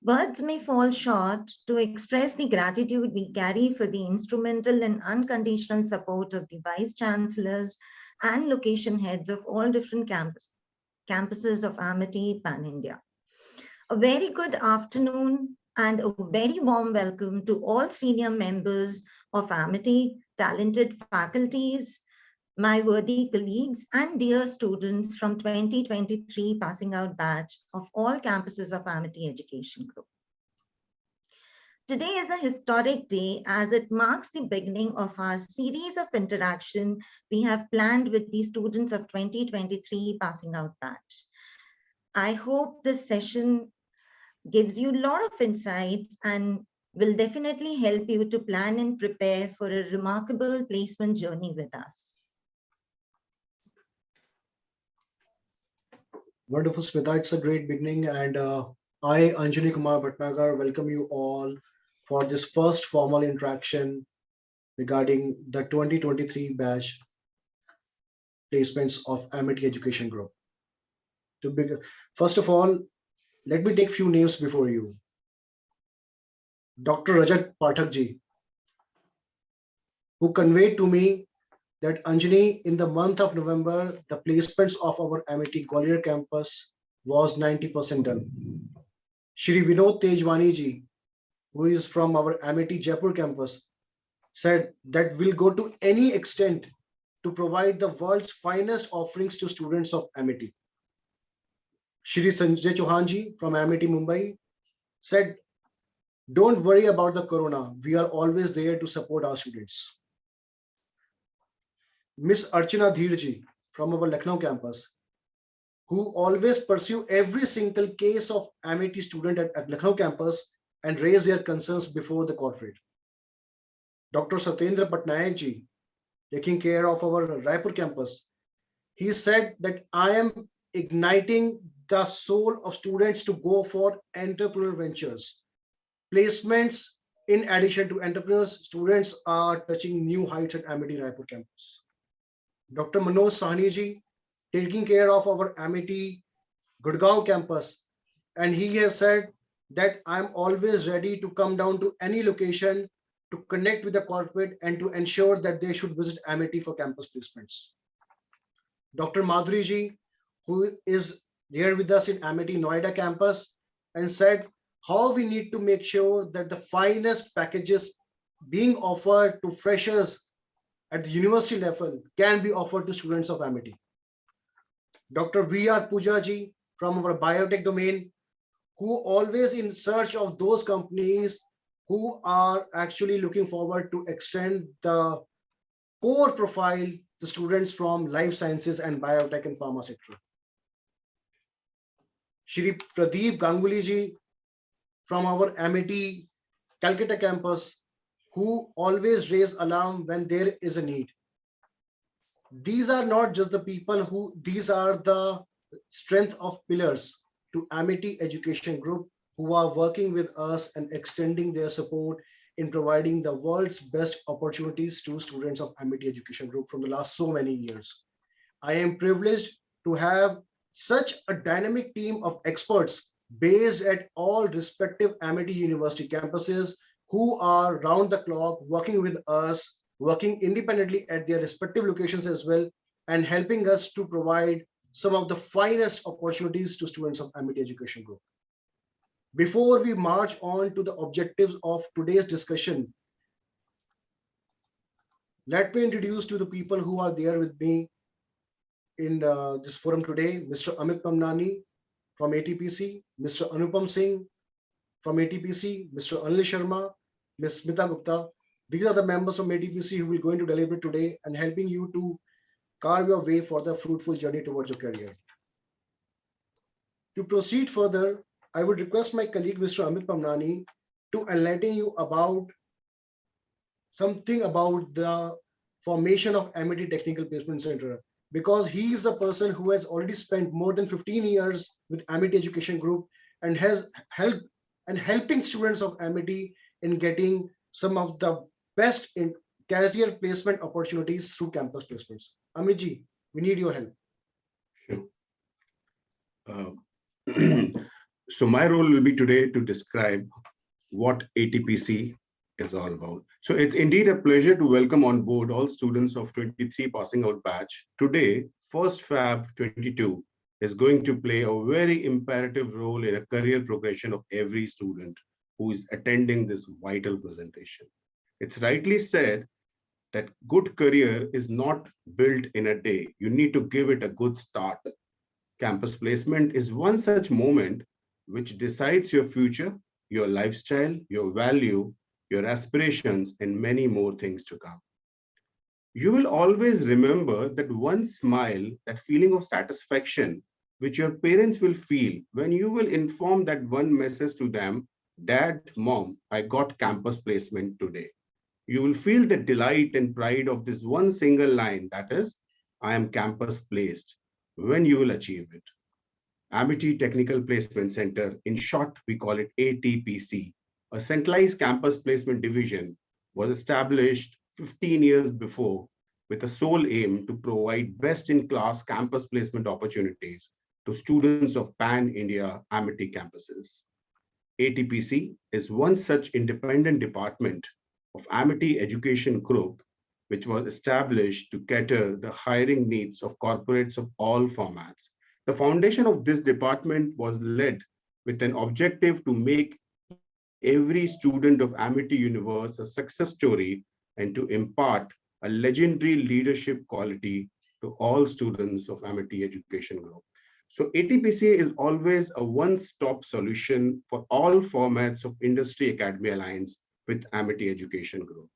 Words may fall short to express the gratitude we carry for the instrumental and unconditional support of the Vice Chancellors and location heads of all different campuses of Amity Pan India. A very good afternoon and a very warm welcome to all senior members of Amity, talented faculties, my worthy colleagues, and dear students from 2023 passing out batch of all campuses of Amity Education Group. Today is a historic day as it marks the beginning of our series of interaction we have planned with the students of 2023 passing out batch. I hope this session gives you a lot of insights and will definitely help you to plan and prepare for a remarkable placement journey with us. Wonderful, Smita. It's a great beginning. And I, Anjani Kumar Bhatnagar, welcome you all for this first formal interaction regarding the 2023 batch placements of Amity Education Group. First of all, let me take few names before you. Dr. Rajat Pathak ji, who conveyed to me that Anjani, in the month of November, the placements of our Amity Gwalior campus was 90% done. Shri Vinod Tejwani ji, who is from our Amity Jaipur campus, said that we'll go to any extent to provide the world's finest offerings to students of Amity. Shri Sanjay Chauhan ji from Amity Mumbai said, don't worry about the corona. We are always there to support our students. Miss Archana Dheer ji from our Lucknow campus, who always pursue every single case of Amity student at Lucknow campus and raise their concerns before the corporate. Dr. Satyendra Patnaik ji, taking care of our Raipur campus, he said that I am igniting the soul of students to go for entrepreneurial ventures. Placements, in addition to entrepreneurs, students are touching new heights at Amity Raipur campus. Dr. Manoj Sahni ji, taking care of our Amity Gurgaon campus, and he has said that I'm always ready to come down to any location to connect with the corporate and to ensure that they should visit Amity for campus placements. Dr. Madhuri ji, who is here with us in Amity Noida campus, and said how we need to make sure that the finest packages being offered to freshers at the university level can be offered to students of Amity. Dr. V.R. Puja ji from our biotech domain, who always in search of those companies who are actually looking forward to extend the core profile to students from life sciences and biotech and pharma sector. Shri Pradeep Ganguly ji from our Amity Calcutta campus, who always raise alarm when there is a need. These are not just the people who, these are the strength of pillars to Amity Education Group who are working with us and extending their support in providing the world's best opportunities to students of Amity Education Group from the last so many years. I am privileged to have such a dynamic team of experts based at all respective Amity University campuses who are round the clock working with us, working independently at their respective locations as well, and helping us to provide some of the finest opportunities to students of Amity Education Group. Before we march on to the objectives of today's discussion, let me introduce to the people who are there with me in this forum today, Mr. Amit Pamnani from ATPC, Mr. Anupam Singh from ATPC, Mr. Anil Sharma, Ms. Smita Gupta. These are the members from ATPC who will going to deliberate today and helping you to carve your way for the fruitful journey towards your career. To proceed further, I would request my colleague, Mr. Amit Pamnani, to enlighten you about something about the formation of Amity Technical Placement Center, because he is the person who has already spent more than 15 years with Amity Education Group and has helped and helping students of Amity in getting some of the best in career placement opportunities through campus placements. Amit ji, we need your help. Sure. So my role will be today to describe what ATPC is all about. So it's indeed a pleasure to welcome on board all students of 23 passing out batch. Today, first Fab 22 is going to play a very imperative role in a career progression of every student who is attending this vital presentation. It's rightly said that good career is not built in a day. You need to give it a good start. Campus placement is one such moment which decides your future, your lifestyle, your value, your aspirations, and many more things to come. You will always remember that one smile, that feeling of satisfaction, which your parents will feel when you will inform that one message to them, Dad, Mom, I got campus placement today. You will feel the delight and pride of this one single line, that is, I am campus placed, when you will achieve it. Amity Technical Placement Center, in short, we call it ATPC, a centralized campus placement division, was established 15 years before with a sole aim to provide best-in-class campus placement opportunities to students of pan-India Amity campuses. ATPC is one such independent department of Amity Education Group, which was established to cater the hiring needs of corporates of all formats. The foundation of this department was led with an objective to make every student of Amity Universe a success story and to impart a legendary leadership quality to all students of Amity Education Group. So ATPC is always a one-stop solution for all formats of Industry Academy Alliance with Amity Education Group.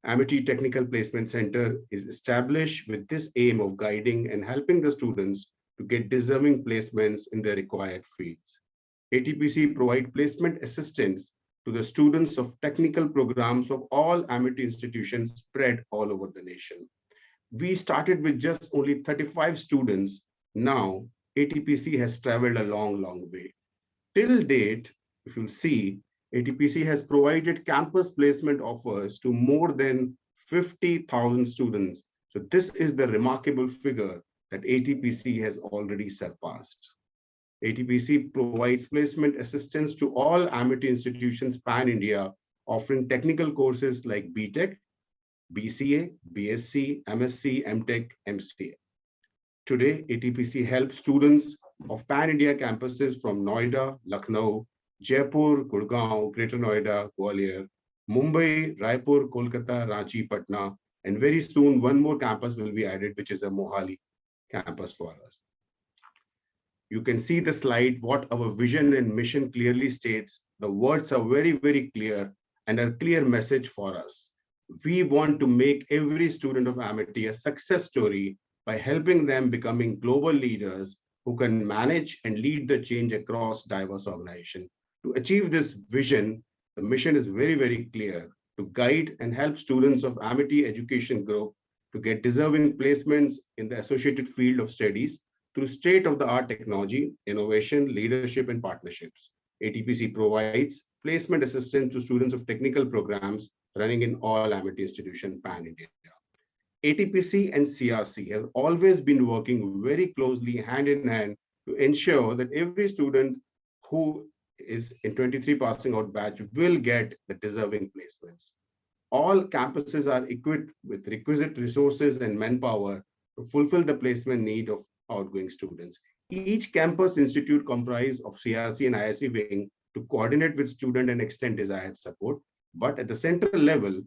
Amity Technical Placement Center is established with this aim of guiding and helping the students to get deserving placements in their required fields. ATPC provide placement assistance to the students of technical programs of all Amity institutions spread all over the nation. We started with just only 35 students. Now, ATPC has traveled a long, long way. Till date, if you'll see, ATPC has provided campus placement offers to more than 50,000 students. So this is the remarkable figure that ATPC has already surpassed. ATPC provides placement assistance to all Amity institutions pan-India, offering technical courses like BTech, BCA, BSc, MSc, MTech, MCA. Today, ATPC helps students of pan-India campuses from Noida, Lucknow, Jaipur, Gurgaon, Greater Noida, Gwalior, Mumbai, Raipur, Kolkata, Ranchi, Patna, and very soon one more campus will be added, which is a Mohali campus for us. You can see the slide, what our vision and mission clearly states. The words are very, very clear and a clear message for us. We want to make every student of Amity a success story by helping them becoming global leaders who can manage and lead the change across diverse organizations. To achieve this vision, the mission is very, very clear: to guide and help students of Amity Education Group to get deserving placements in the associated field of studies through state-of-the-art technology, innovation, leadership, and partnerships. ATPC provides placement assistance to students of technical programs running in all Amity institutions pan-India. ATPC and CRC has always been working very closely hand in hand to ensure that every student who is in 23 passing out batch will get the deserving placements. All campuses are equipped with requisite resources and manpower to fulfill the placement need of outgoing students. Each campus institute comprised of CRC and ISC wing to coordinate with student and extend desired support. But at the central level,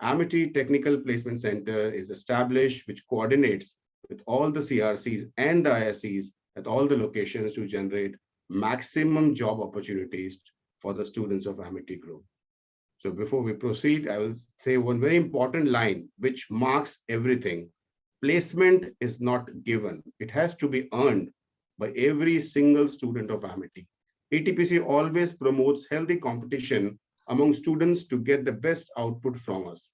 Amity Technical Placement Center is established, which coordinates with all the CRCs and the ISCs at all the locations to generate maximum job opportunities for the students of Amity Group. So before we proceed, I will say one very important line which marks everything. Placement is not given. It has to be earned by every single student of Amity. ATPC always promotes healthy competition among students to get the best output from us.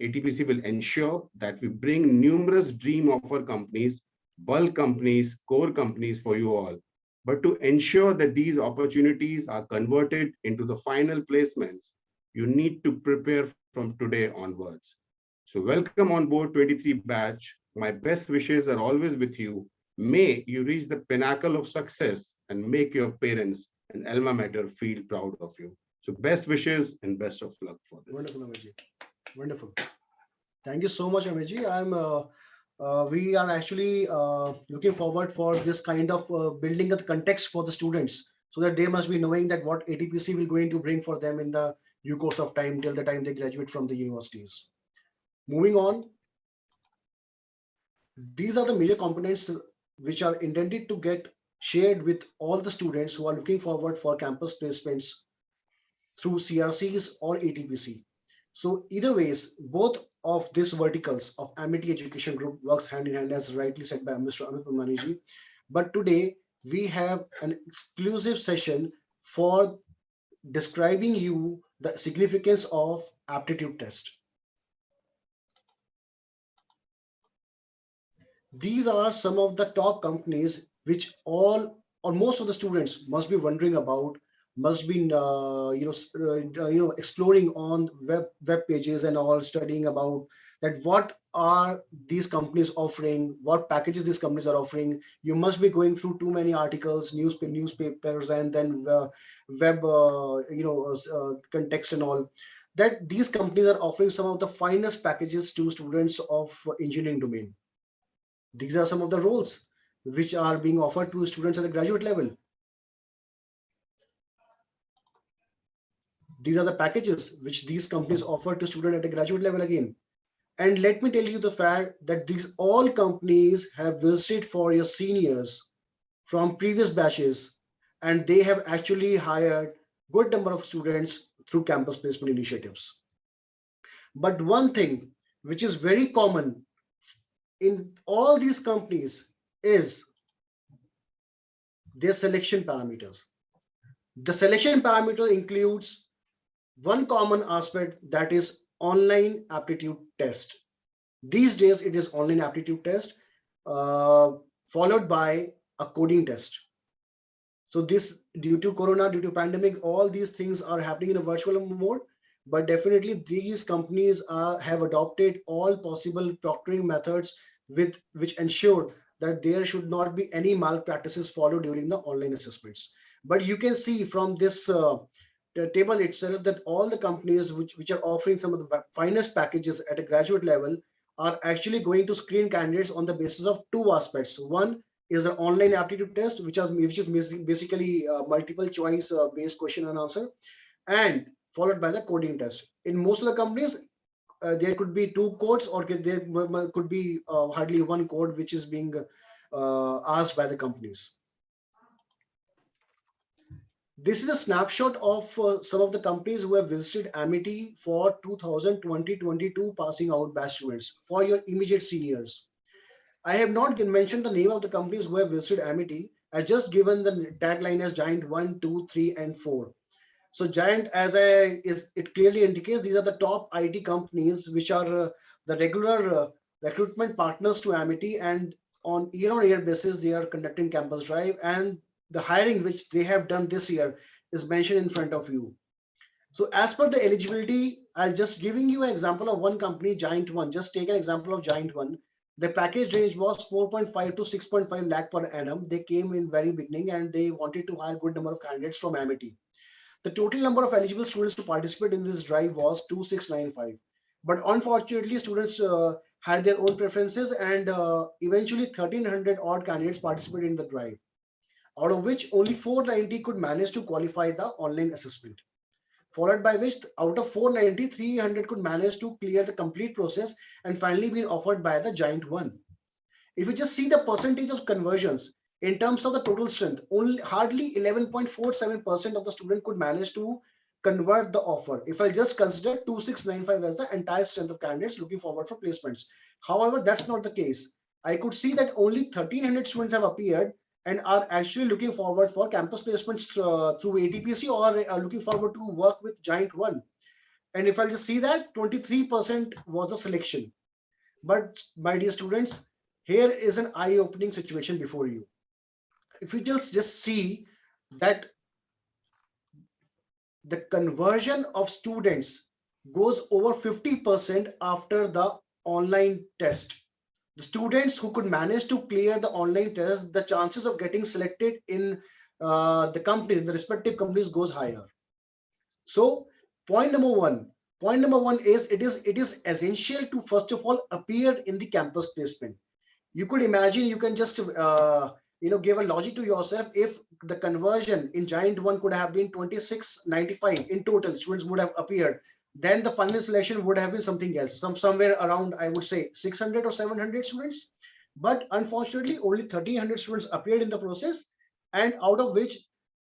ATPC will ensure that we bring numerous dream offer companies, bulk companies, core companies for you all. But to ensure that these opportunities are converted into the final placements, you need to prepare from today onwards. So welcome on board 23 batch. My best wishes are always with you. May you reach the pinnacle of success and make your parents and alma mater feel proud of you. So best wishes and best of luck for this. Wonderful, Ameji. Wonderful. Thank you so much, Ameji. We are actually looking forward for this kind of building the context for the students, so that they must be knowing that what ATPC will going to bring for them in the due course of time till the time they graduate from the universities. Moving on, these are the major components which are intended to get shared with all the students who are looking forward for campus placements through CRCs or ATPC. So either ways, both of these verticals of Amity Education Group works hand in hand, as rightly said by Mr. Amit Pramani. But today we have an exclusive session for describing you the significance of aptitude test. These are some of the top companies which all or most of the students must be wondering about, must be exploring on web pages and all, studying about that what are these companies offering, what packages these companies are offering. You must be going through too many articles, newspapers, and then web context and all, that these companies are offering some of the finest packages to students of engineering domain. These are some of the roles which are being offered to students at the graduate level. These are the packages which these companies offer to students at the graduate level again. And let me tell you the fact that these all companies have visited for your seniors from previous batches, and they have actually hired good number of students through campus placement initiatives. But one thing which is very common in all these companies is their selection parameters. The selection parameter includes one common aspect, that is online aptitude test. These days it is online aptitude test followed by a coding test. So this, due to corona, due to pandemic, all these things are happening in a virtual mode, but definitely these companies have adopted all possible proctoring methods with which ensure that there should not be any malpractices followed during the online assessments. But you can see from this the table itself that all the companies which are offering some of the finest packages at a graduate level are actually going to screen candidates on the basis of two aspects. One is an online aptitude test, which is basically multiple choice based question and answer, and followed by the coding test. In most of the companies, there could be two codes, or there could be hardly one code which is being asked by the companies. This is a snapshot of some of the companies who have visited Amity for 2020-22 passing out batch students for your immediate seniors. I have not mentioned the name of the companies who have visited Amity. I just given the tagline as Giant 1, 2, 3, and 4. So Giant, it clearly indicates, these are the top IT companies which are the regular recruitment partners to Amity, and on year-on-year basis they are conducting campus drive, and the hiring which they have done this year is mentioned in front of you. So as per the eligibility, I'll just giving you an example of one company, Giant 1. Just take an example of Giant 1. The package range was 4.5 to 6.5 lakh per annum. They came in very beginning and they wanted to hire good number of candidates from Amity. The total number of eligible students to participate in this drive was 2695. But unfortunately, students had their own preferences, and eventually 1300 odd candidates participated in the drive, out of which only 490 could manage to qualify the online assessment, followed by which out of 490, 300 could manage to clear the complete process and finally been offered by the Giant 1. If you just see the percentage of conversions in terms of the total strength, only hardly 11.47% of the student could manage to convert the offer. If I just consider 2695 as the entire strength of candidates looking forward for placements. However, that's not the case. I could see that only 1300 students have appeared and are actually looking forward for campus placements through ATPC, or are looking forward to work with Giant 1. And if I just see that 23% was the selection. But my dear students, here is an eye-opening situation before you. If you just see that the conversion of students goes over 50% after the online test. The students who could manage to clear the online test, the chances of getting selected in the respective companies goes higher. So point number one is it is essential to first of all appear in the campus placement. You could imagine, you can just give a logic to yourself. If the conversion in Giant 1 could have been 2695 in total students would have appeared, then the final selection would have been something else, somewhere around, I would say, 600 or 700 students. But unfortunately only 1300 students appeared in the process, and out of which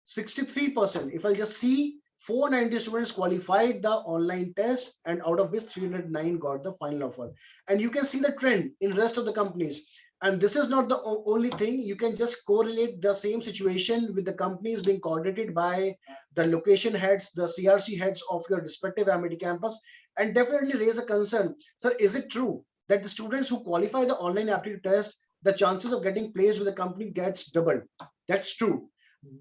63%, if I'll just see, 490 students qualified the online test, and out of which 309 got the final offer. And you can see the trend in rest of the companies. And this is not the only thing. You can just correlate the same situation with the companies being coordinated by the location heads, the CRC heads of your respective Amity campus, and definitely raise a concern. Sir, is it true that the students who qualify the online aptitude test, the chances of getting placed with the company gets doubled? That's true,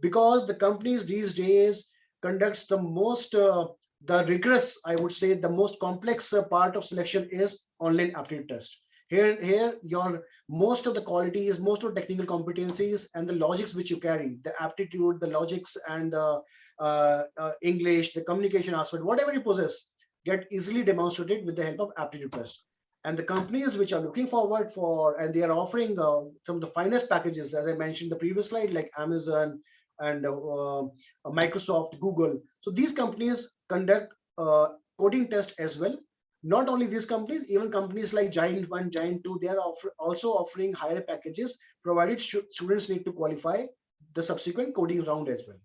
because the companies these days conducts the most the rigorous, I would say, the most complex part of selection is online aptitude test. Here your most of the qualities, most of the technical competencies and the logics which you carry, the aptitude, the logics, and the English, the communication aspect, whatever you possess, get easily demonstrated with the help of aptitude test. And the companies which are looking forward for, and they are offering some of the finest packages, as I mentioned in the previous slide, like Amazon and Microsoft, Google. So these companies conduct coding test as well. Not only these companies, even companies like Giant 1, Giant 2, they are also offering higher packages, provided students need to qualify the subsequent coding round as well.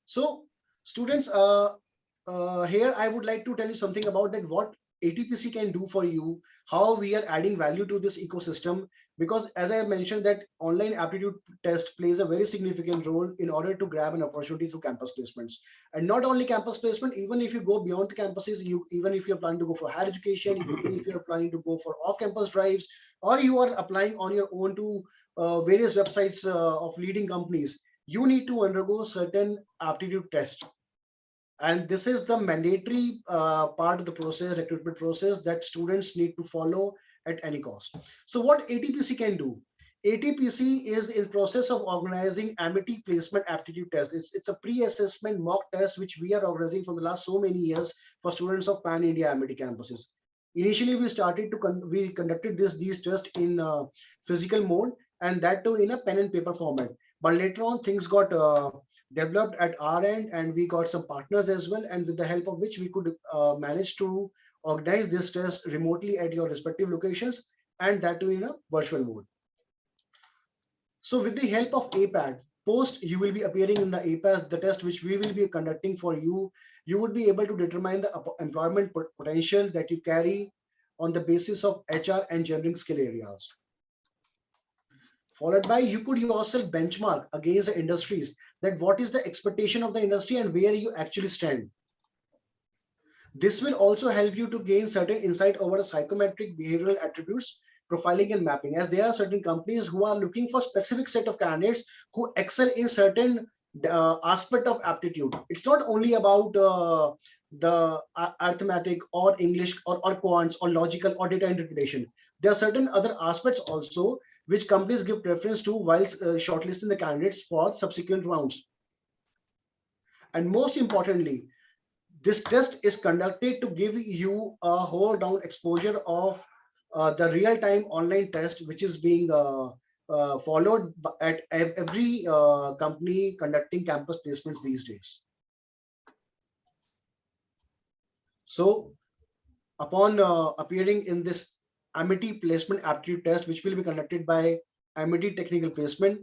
So students, here I would like to tell you something about that, what ATPC can do for you, how we are adding value to this ecosystem. Because as I mentioned, that online aptitude test plays a very significant role in order to grab an opportunity through campus placements. And not only campus placement, even if you go beyond the campuses, even if you're planning to go for higher education, even if you're planning to go for off-campus drives, or you are applying on your own to various websites of leading companies, you need to undergo certain aptitude tests. And this is the mandatory part of the process, recruitment process, that students need to follow at any cost. So what ATPC can do? ATPC is in process of organizing Amity placement aptitude test. It's a pre-assessment mock test which we are organizing for the last so many years for students of Pan India Amity campuses. Initially, we conducted these tests in physical mode, and that too in a pen and paper format. But later on, things got developed at our end, and we got some partners as well, and with the help of which we could manage to organize this test remotely at your respective locations, and that too in a virtual mode. So with the help of APAD, post you will be appearing in the APAD, the test which we will be conducting for you, you would be able to determine the employment potential that you carry on the basis of HR and engineering skill areas. Followed by, you could yourself benchmark against the industries, that what is the expectation of the industry and where you actually stand. This will also help you to gain certain insight over the psychometric behavioral attributes, profiling and mapping, as there are certain companies who are looking for specific set of candidates who excel in certain aspect of aptitude. It's not only about the arithmetic or English or quants or logical or data interpretation. There are certain other aspects also which companies give preference to whilst shortlisting the candidates for subsequent rounds. And most importantly, this test is conducted to give you a whole down exposure of the real-time online test, which is being followed at every company conducting campus placements these days. So upon appearing in this Amity placement aptitude test, which will be conducted by Amity Technical Placement,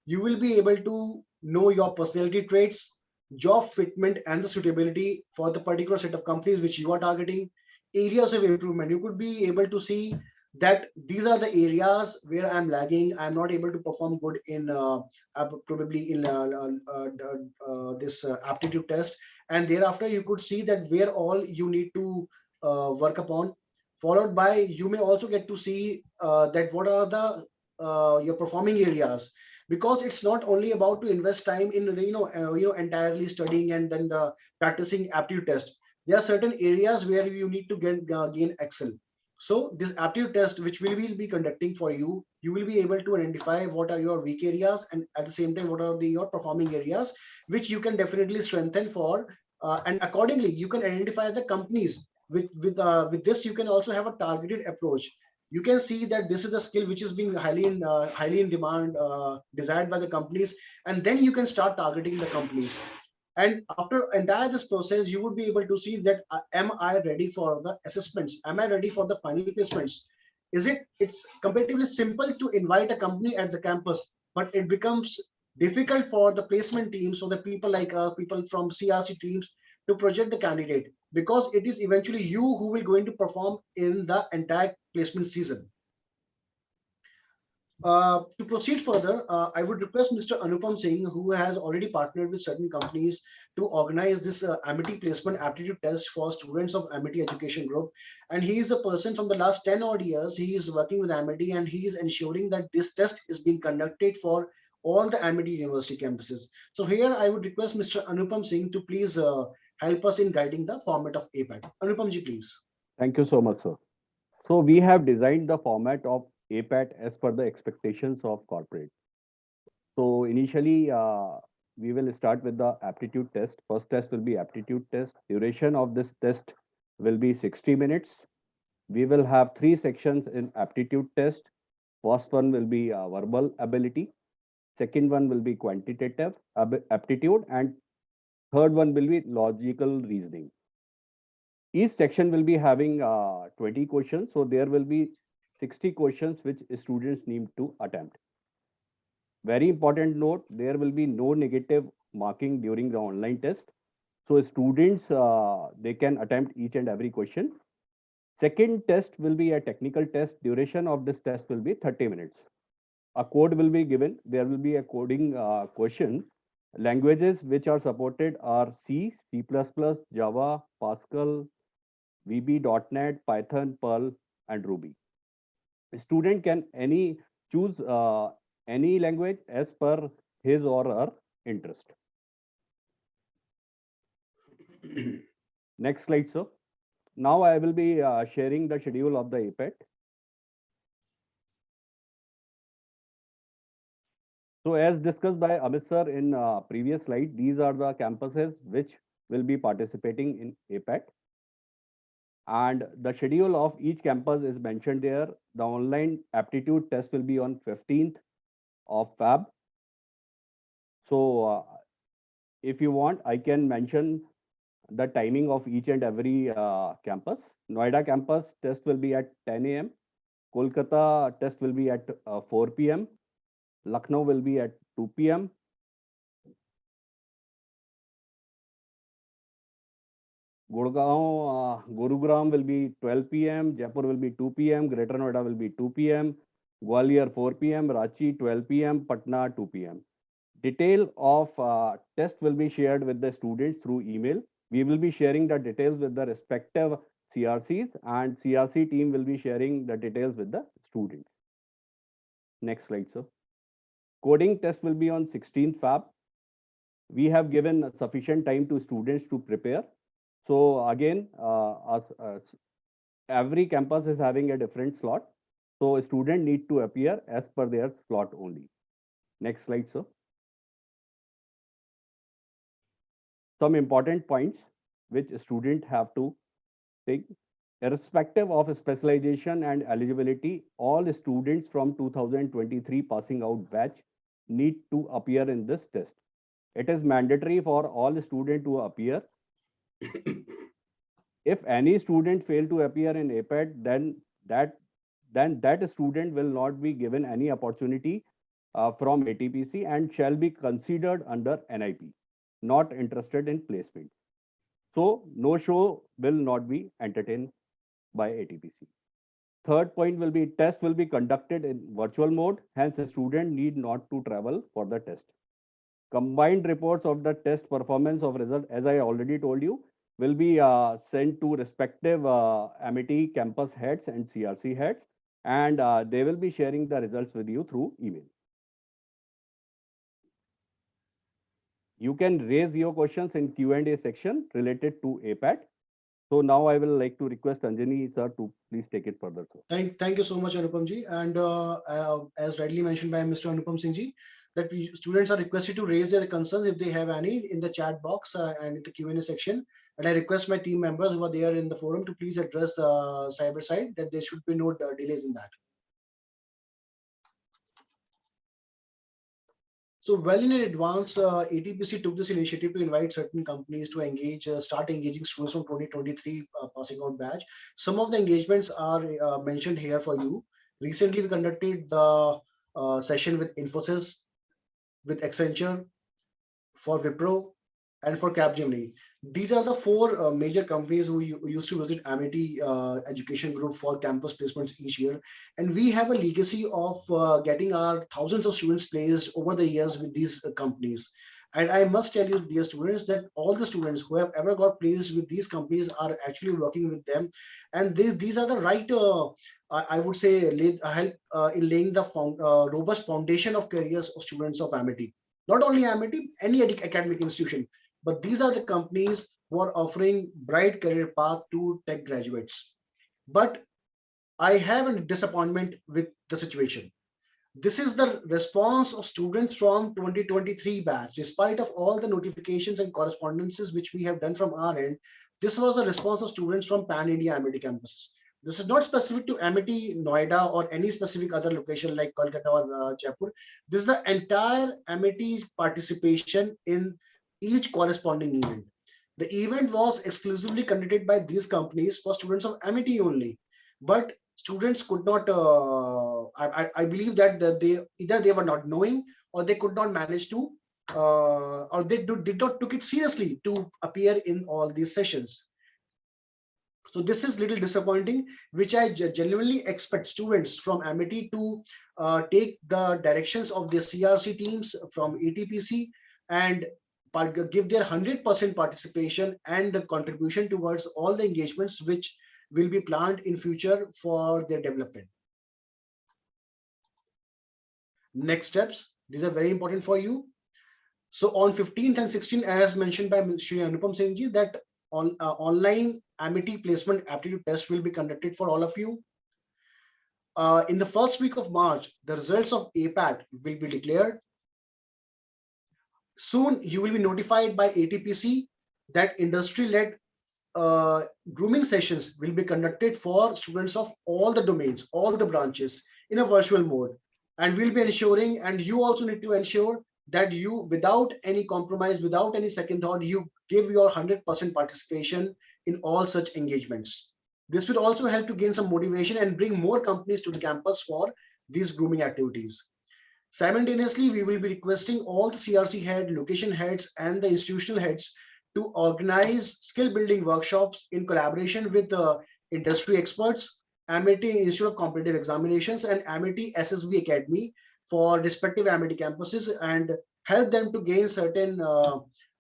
you will be able to know your personality traits, job fitment, and the suitability for the particular set of companies which you are targeting. Areas of improvement, you could be able to see that these are the areas where I'm lagging, I'm not able to perform good in probably in this aptitude test, and thereafter you could see that where all you need to work upon. Followed by, you may also get to see that what are the your performing areas, because it's not only about to invest time in entirely studying and then practicing aptitude test. There are certain areas where you need to gain excel. So this aptitude test, which we will be conducting for you, you will be able to identify what are your weak areas, and at the same time, what are your performing areas, which you can definitely strengthen for. And accordingly, you can identify the companies. With this, you can also have a targeted approach. You can see that this is the skill which is being highly in demand, desired by the companies, and then you can start targeting the companies. And after entire this process, you would be able to see that am I ready for the assessments? Am I ready for the final placements? It's comparatively simple to invite a company at the campus, but it becomes difficult for the placement teams or the people like people from CRC teams to project the candidate, because it is eventually you who will going to perform in the entire placement season. To proceed further, I would request Mr. Anupam Singh, who has already partnered with certain companies to organize this Amity placement aptitude test for students of Amity Education Group. And he is a person from the last 10 odd years. He is working with Amity, and he is ensuring that this test is being conducted for all the Amity University campuses. So here I would request Mr. Anupam Singh to please help us in guiding the format of APAT. Anupam ji, please. Thank you so much, sir. So we have designed the format of APAT as per the expectations of corporate. So initially, we will start with the aptitude test. First test will be aptitude test. Duration of this test will be 60 minutes. We will have 3 sections in aptitude test. First one will be verbal ability. Second one will be quantitative aptitude, and third one will be logical reasoning. Each section will be having 20 questions. So there will be 60 questions which students need to attempt. Very important note, there will be no negative marking during the online test. So students, they can attempt each and every question. Second test will be a technical test. Duration of this test will be 30 minutes. A code will be given. There will be a coding question. Languages which are supported are C, C++, Java, Pascal, VB.NET, Python, Perl, and Ruby. A student can choose any language as per his or her interest. Next slide, sir. Now I will be sharing the schedule of the APAT. So as discussed by Amit sir in previous slide, these are the campuses which will be participating in APAT. And the schedule of each campus is mentioned there. The online aptitude test will be on 15th of Feb. So if you want, I can mention the timing of each and every campus. Noida campus test will be at 10 a.m. Kolkata test will be at 4 p.m. Lucknow will be at 2 p.m. Gurugram will be 12 p.m. Jaipur will be 2 p.m. Greater Noida will be 2 p.m. Gwalior 4 p.m. Ranchi 12 p.m. Patna 2 p.m. Detail of test will be shared with the students through email. We will be sharing the details with the respective CRCs, and CRC team will be sharing the details with the students. Next slide, sir. Coding test will be on 16th Feb. We have given sufficient time to students to prepare. So again, every campus is having a different slot. So a student need to appear as per their slot only. Next slide, sir. Some important points which a student have to take. Irrespective of specialization and eligibility, all students from 2023 passing out batch need to appear in this test. It is mandatory for all students to appear. If any student fail to appear in APAT, then that student will not be given any opportunity from ATPC and shall be considered under NIP, not interested in placement. So no show will not be entertained by ATPC. Third point will be test will be conducted in virtual mode. Hence, a student need not to travel for the test. Combined reports of the test performance of result, as I already told you, will be sent to respective Amity campus heads and CRC heads, and they will be sharing the results with you through email. You can raise your questions in Q&A section related to APAT. So now I will like to request Anjani sir to please take it further, sir. Thank you so much, Anupam ji. And as rightly mentioned by Mr. Anupam Singh ji, that students are requested to raise their concerns if they have any in the chat box and in the Q&A section. And I request my team members who are there in the forum to please address the cyber side, that there should be no delays in that. So well in advance, ATPC took this initiative to invite certain companies to engage, start engaging students from 2023 passing out batch. Some of the engagements are mentioned here for you. Recently, we conducted the session with Infosys, with Accenture, for Wipro, and for Capgemini. These are the four major companies who used to visit Amity Education Group for campus placements each year. And we have a legacy of getting our thousands of students placed over the years with these companies. And I must tell you, dear students, that all the students who have ever got placed with these companies are actually working with them. And these are the right, I would say, help in laying the robust foundation of careers of students of Amity. Not only Amity, any academic institution. But these are the companies who are offering bright career path to tech graduates. But I have a disappointment with the situation. This is the response of students from 2023 batch. Despite of all the notifications and correspondences which we have done from our end, this was the response of students from Pan-India Amity campuses. This is not specific to Amity, Noida, or any specific other location like Kolkata or Jaipur. This is the entire Amity participation in each corresponding event. The event was exclusively conducted by these companies for students of Amity only. But students could not, I believe that they were not knowing, or they could not manage to, or they did not took it seriously to appear in all these sessions. So this is little disappointing, which I genuinely expect students from Amity to take the directions of the CRC teams from ATPC and give their 100% participation and contribution towards all the engagements which will be planned in future for their development. Next steps, these are very important for you. So on 15th and 16th, as mentioned by Shri Anupam Singh ji, that online Amity placement aptitude test will be conducted for all of you. In the first week of March, the results of APAT will be declared. Soon you will be notified by ATPC that industry-led grooming sessions will be conducted for students of all the domains, all the branches in a virtual mode. And we'll be ensuring, and you also need to ensure that you, without any compromise, without any second thought, you give your 100% participation in all such engagements. This will also help to gain some motivation and bring more companies to the campus for these grooming activities. Simultaneously, we will be requesting all the CRC head, location heads, and the institutional heads to organize skill building workshops in collaboration with industry experts, Amity Institute of Competitive Examinations, and Amity SSB Academy for respective Amity campuses, and help them to gain certain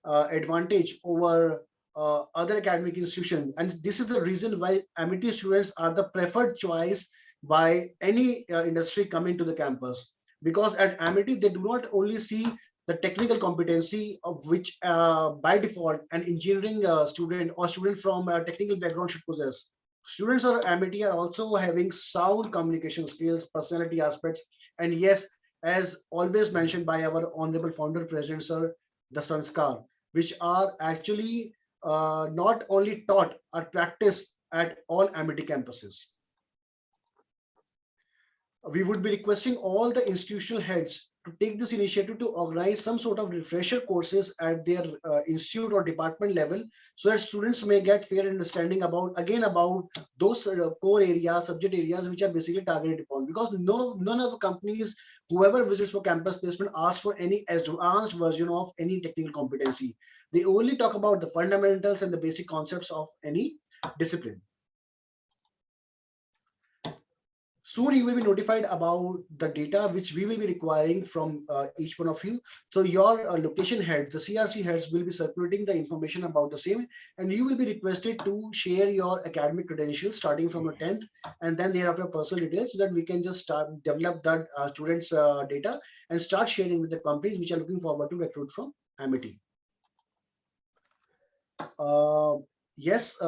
advantage over other academic institutions. And this is the reason why Amity students are the preferred choice by any industry coming to the campus. Because at Amity, they do not only see the technical competency of which by default an engineering student or student from a technical background should possess. Students of Amity are also having sound communication skills, personality aspects, and yes, as always mentioned by our honorable founder president sir, the sanskar, which are actually not only taught or practiced at all Amity campuses. We would be requesting all the institutional heads to take this initiative to organize some sort of refresher courses at their institute or department level, so that students may get fair understanding about those core areas, subject areas which are basically targeted upon. Because none of the companies, whoever visits for campus placement, asks for any advanced version of any technical competency. They only talk about the fundamentals and the basic concepts of any discipline. Soon you will be notified about the data which we will be requiring from each one of you. So your location head, the CRC heads, will be circulating the information about the same, and you will be requested to share your academic credentials starting from your 10th, and then thereafter personal details, so that we can just start develop that students data and start sharing with the companies which are looking forward to recruit from Amity. yes,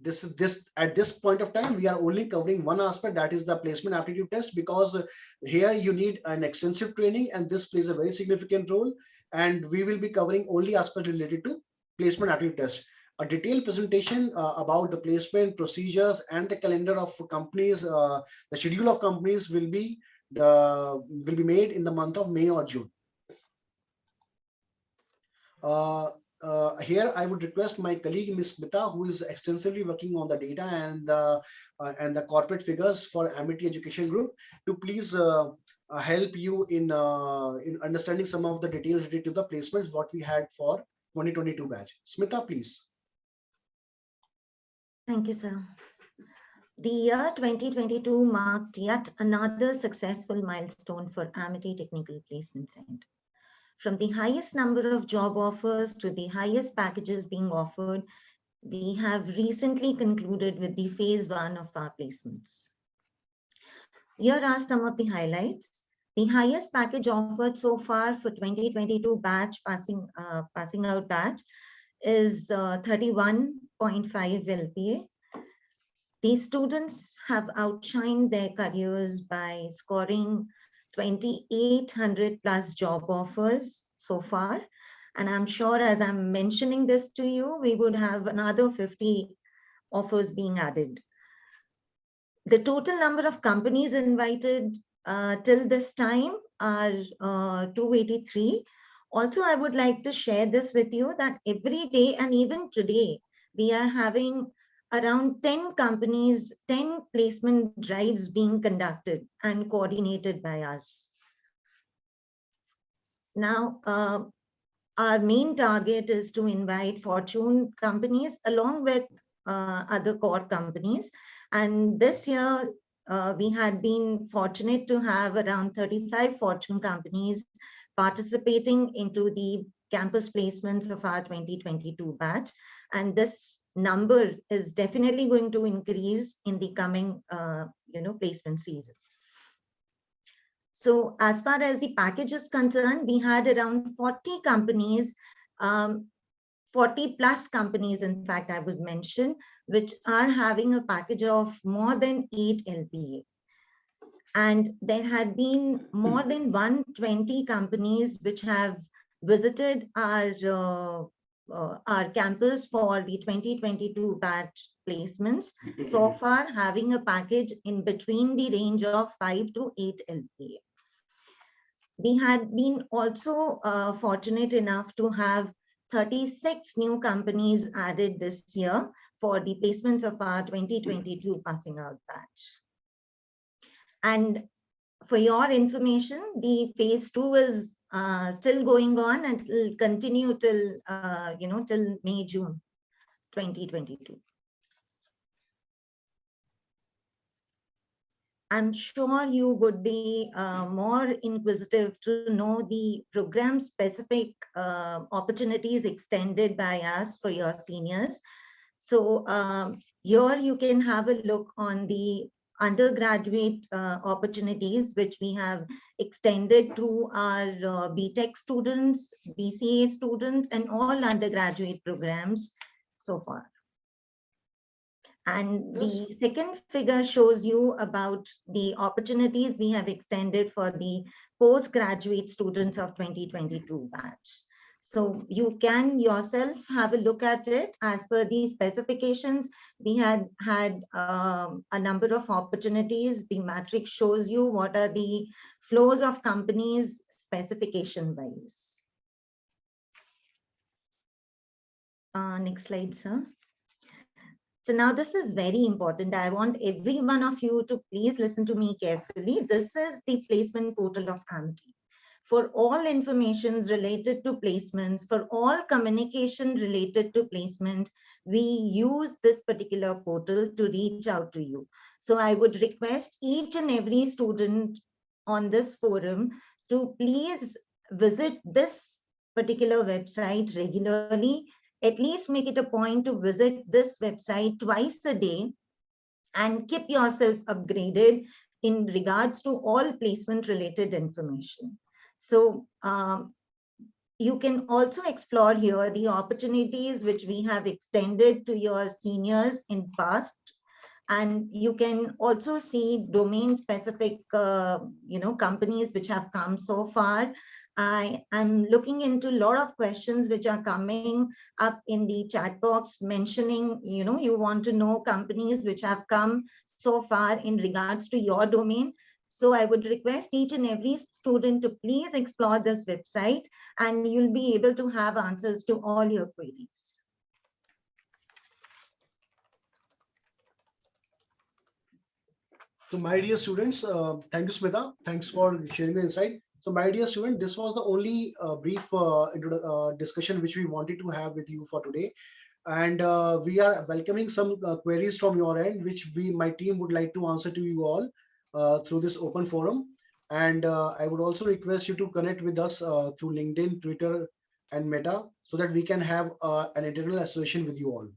this at this point of time, we are only covering one aspect, that is the placement aptitude test, because here you need an extensive training, and this plays a very significant role. And we will be covering only aspects related to placement aptitude test. A detailed presentation about the placement procedures and the calendar of companies, the schedule of companies will be made in the month of May or June. Here I would request my colleague Ms. Smita, who is extensively working on the data and the corporate figures for Amity Education Group, to please help you in understanding some of the details related to the placements what we had for 2022 batch. Smita, please. Thank you, sir. The year 2022 marked yet another successful milestone for Amity Technical Placement Center. From the highest number of job offers to the highest packages being offered, we have recently concluded with the phase 1 of our placements. Here are some of the highlights. The highest package offered so far for 2022 batch passing out batch is 31.5 LPA. These students have outshined their careers by scoring 2,800 plus job offers so far. And I'm sure as I'm mentioning this to you, we would have another 50 offers being added. The total number of companies invited till this time are 283. Also, I would like to share this with you that every day and even today, we are having around 10 companies, 10 placement drives being conducted and coordinated by us. Now, our main target is to invite Fortune companies along with other core companies. And this year, we had been fortunate to have around 35 Fortune companies participating into the campus placements of our 2022 batch. And this number is definitely going to increase in the coming placement season. So as far as the package is concerned, we had around 40 companies, 40 plus companies, in fact, I would mention, which are having a package of more than 8 LPA. And there had been more than 120 companies which have visited our campus for the 2022 batch placements, so far having a package in between the range of 5 to 8 LPA. We had been also fortunate enough to have 36 new companies added this year for the placements of our 2022 passing out batch. And for your information, the phase 2 is still going on and it will continue till till May, June 2022. I'm sure you would be more inquisitive to know the program specific opportunities extended by us for your seniors. So here you can have a look on the undergraduate opportunities, which we have extended to our BTech students, BCA students, and all undergraduate programs so far. And the second figure shows you about the opportunities we have extended for the postgraduate students of 2022 batch. So you can yourself have a look at it. As per these specifications, we had a number of opportunities. The matrix shows you what are the flows of companies specification wise. Next slide, sir. So now this is very important. I want every one of you to please listen to me carefully. This is the placement portal of Amity. For all informations related to placements, for all communication related to placement, we use this particular portal to reach out to you. So I would request each and every student on this forum to please visit this particular website regularly. At least make it a point to visit this website twice a day and keep yourself upgraded in regards to all placement related information. So You can also explore here the opportunities which we have extended to your seniors in past, and you can also see domain specific companies which have come so far. I am looking into a lot of questions which are coming up in the chat box mentioning, you want to know companies which have come so far in regards to your domain. So I would request each and every student to please explore this website, and you'll be able to have answers to all your queries. So my dear students, thank you, Smita. Thanks for sharing the insight. So my dear student, this was the only brief discussion which we wanted to have with you for today. And we are welcoming some queries from your end, which my team would like to answer to you all through this open forum. And I would also request you to connect with us through LinkedIn, Twitter, and Meta, so that we can have an internal association with you all.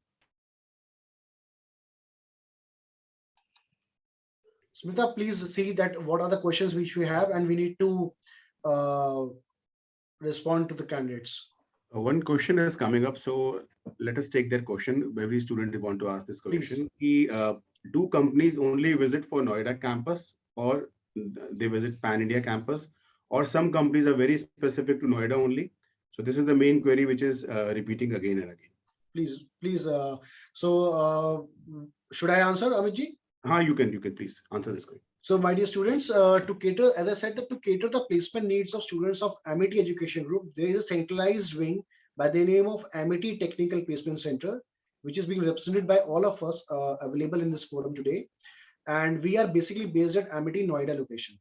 Smita, please see that what are the questions which we have, and we need to respond to the candidates. One question is coming up, so let us take that question. Every student want to ask this question. Do companies only visit for Noida campus, or they visit Pan India campus, or some companies are very specific to Noida only? So this is the main query which is repeating again and again. Please. Should I answer, Amitji? You can please answer this question. So my dear students, to cater, as I said, that to cater the placement needs of students of Amity Education Group, there is a centralized wing by the name of Amity Technical Placement Center, which is being represented by all of us available in this forum today. And we are basically based at Amity Noida location.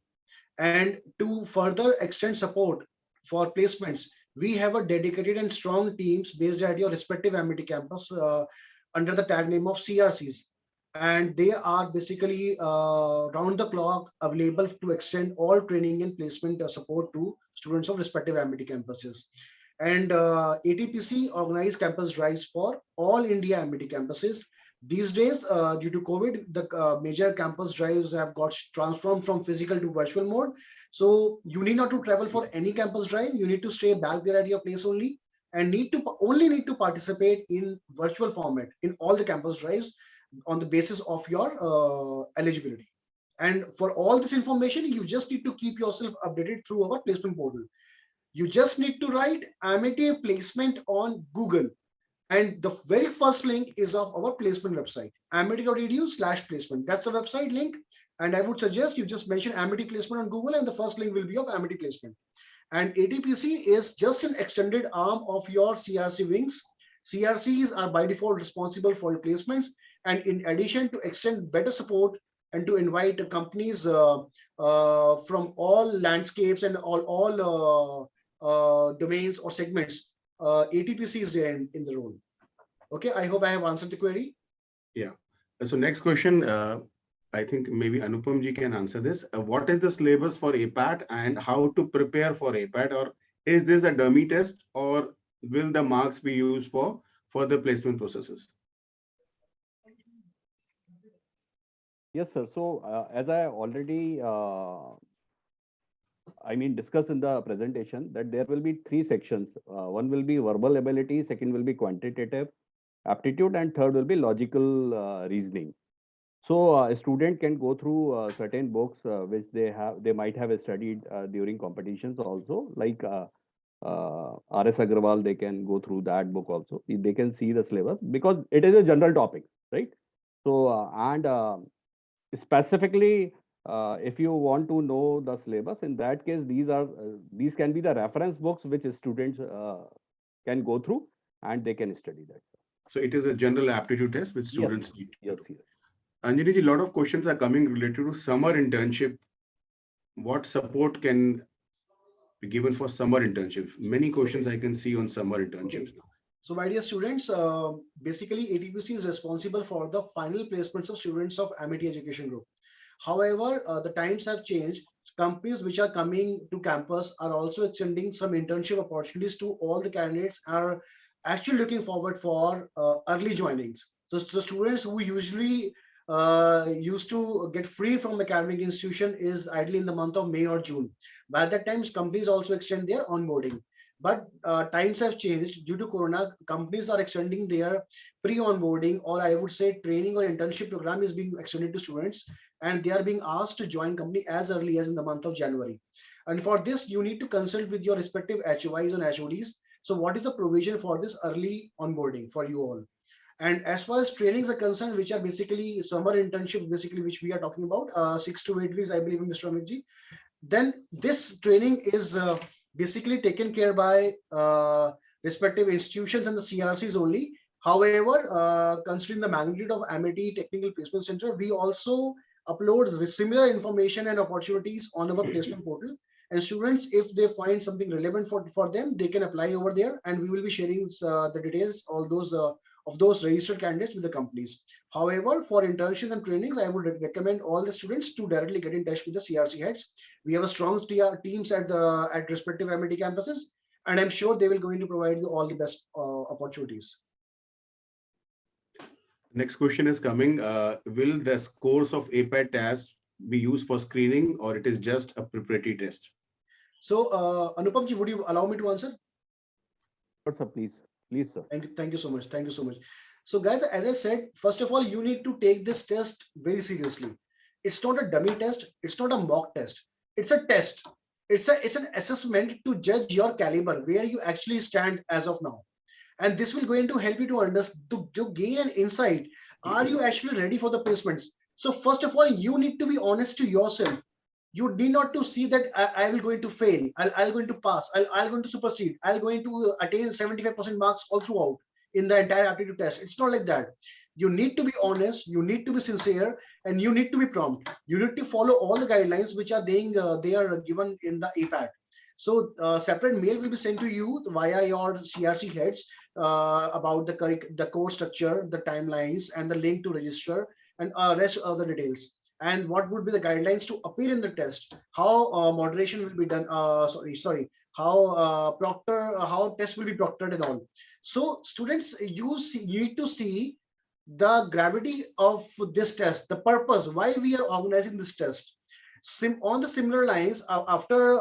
And to further extend support for placements, we have a dedicated and strong teams based at your respective Amity campus under the tag name of CRCs. And they are basically round the clock available to extend all training and placement support to students of respective Amity campuses. And ATPC organized campus drives for all India Amity campuses. These days, due to COVID, the major campus drives have got transformed from physical to virtual mode. So you need not to travel for any campus drive. You need to stay back there at your place only, and only need to participate in virtual format in all the campus drives on the basis of your eligibility. And for all this information, you just need to keep yourself updated through our placement portal. You just need to write Amity placement on Google. And the very first link is of our placement website, amity.edu/placement. That's the website link. And I would suggest you just mention Amity placement on Google, and the first link will be of Amity placement. And ATPC is just an extended arm of your CRC wings. CRCs are by default responsible for your placements. And in addition, to extend better support and to invite companies from all landscapes and all domains or segments, ATPC is there in the role. Okay, I hope I have answered the query. Yeah. So next question, I think maybe Anupam ji can answer this. What is the syllabus for APAT and how to prepare for APAT? Or is this a dummy test, or will the marks be used for further placement processes? Yes, sir. So as I already discussed in the presentation, that there will be 3 sections. One will be verbal ability, second will be quantitative aptitude, and third will be logical reasoning. So a student can go through certain books which they might have studied during competitions also, like R.S. Agrawal. They can go through that book also. They can see the syllabus because it is a general topic, right? So specifically, if you want to know the syllabus, in that case, these can be the reference books which students can go through and they can study that. So it is a general aptitude test which students need. Yes. Anjali ji, a lot of questions are coming related to summer internship. What support can be given for summer internship? Many questions I can see on summer internships. Okay. So my dear students, basically ATPC is responsible for the final placements of students of Amity Education Group. However, the times have changed. Companies which are coming to campus are also extending some internship opportunities to all the candidates, are actually looking forward for early joinings. So the students who usually used to get free from academic institution is ideally in the month of May or June. By that time, companies also extend their onboarding. But times have changed due to Corona. Companies are extending their pre-onboarding, or I would say training or internship program is being extended to students, and they are being asked to join company as early as in the month of January. And for this, you need to consult with your respective HOIs and HODs. So what is the provision for this early onboarding for you all? And as far as trainings are concerned, which are basically summer internship, basically which we are talking about, 6 to 8 weeks, I believe, Mr. Amitji, then this training is basically taken care by respective institutions and the CRCs only. However, considering the magnitude of Amity Technical Placement Center, we also upload similar information and opportunities on our placement portal. And students, if they find something relevant for them, they can apply over there, and we will be sharing the details, all those of those registered candidates with the companies. However, for internships and trainings, I would recommend all the students to directly get in touch with the CRC heads. We have a strong teams at respective MIT campuses, and I'm sure they will going to provide you all the best opportunities. Next question is coming. Will the scores of APAT test be used for screening, or it is just a preparatory test? So, Anupamji, would you allow me to answer? Sir, please, sir. Thank you so much. Thank you so much. So, guys, as I said, first of all, you need to take this test very seriously. It's not a dummy test. It's not a mock test. It's a test. It's an assessment to judge your caliber, where you actually stand as of now. And this will going to help you to understand, to gain an insight. Are you actually ready for the placements? So first of all, you need to be honest to yourself. You need not to see that I will going to fail. I'll going to pass. I'll going to supersede. I'll going to attain 75% marks all throughout in the entire aptitude test. It's not like that. You need to be honest. You need to be sincere, and you need to be prompt. You need to follow all the guidelines which are being they are given in the APAT. So separate mail will be sent to you via your CRC heads about the course structure, the timelines, and the link to register, and rest of the details. And what would be the guidelines to appear in the test? How moderation will be done? How how test will be proctored and all. So students, you need to see the gravity of this test, the purpose why we are organizing this test. On the similar lines, after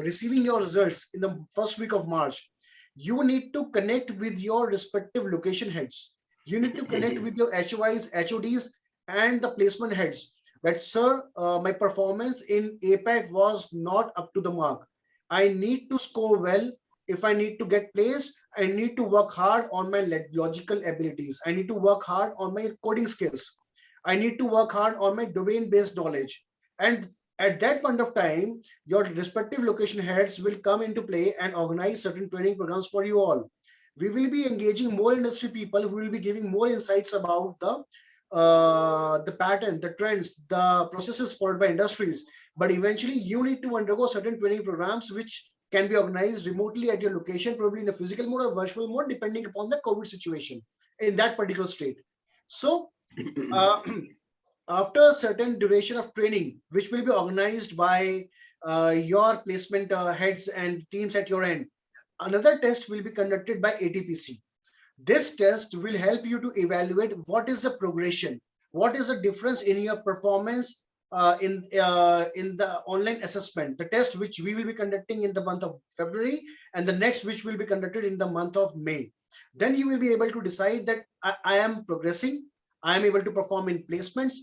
receiving your results in the first week of March, you need to connect with your respective location heads. You need to connect with your HOIs, HODs, and the placement heads. That, sir, my performance in APAT was not up to the mark. I need to score well. If I need to get placed, I need to work hard on my logical abilities. I need to work hard on my coding skills. I need to work hard on my domain-based knowledge. And at that point of time, your respective location heads will come into play and organize certain training programs for you all. We will be engaging more industry people who will be giving more insights about the pattern, the trends, the processes followed by industries. But eventually, you need to undergo certain training programs which can be organized remotely at your location, probably in a physical mode or virtual mode, depending upon the COVID situation in that particular state. So, after a certain duration of training, which will be organized by your placement heads and teams at your end, another test will be conducted by ATPC. This test will help you to evaluate what is the progression, what is the difference in your performance in the online assessment, the test which we will be conducting in the month of February, and the next which will be conducted in the month of May. Then you will be able to decide that I am progressing, I am able to perform in placements,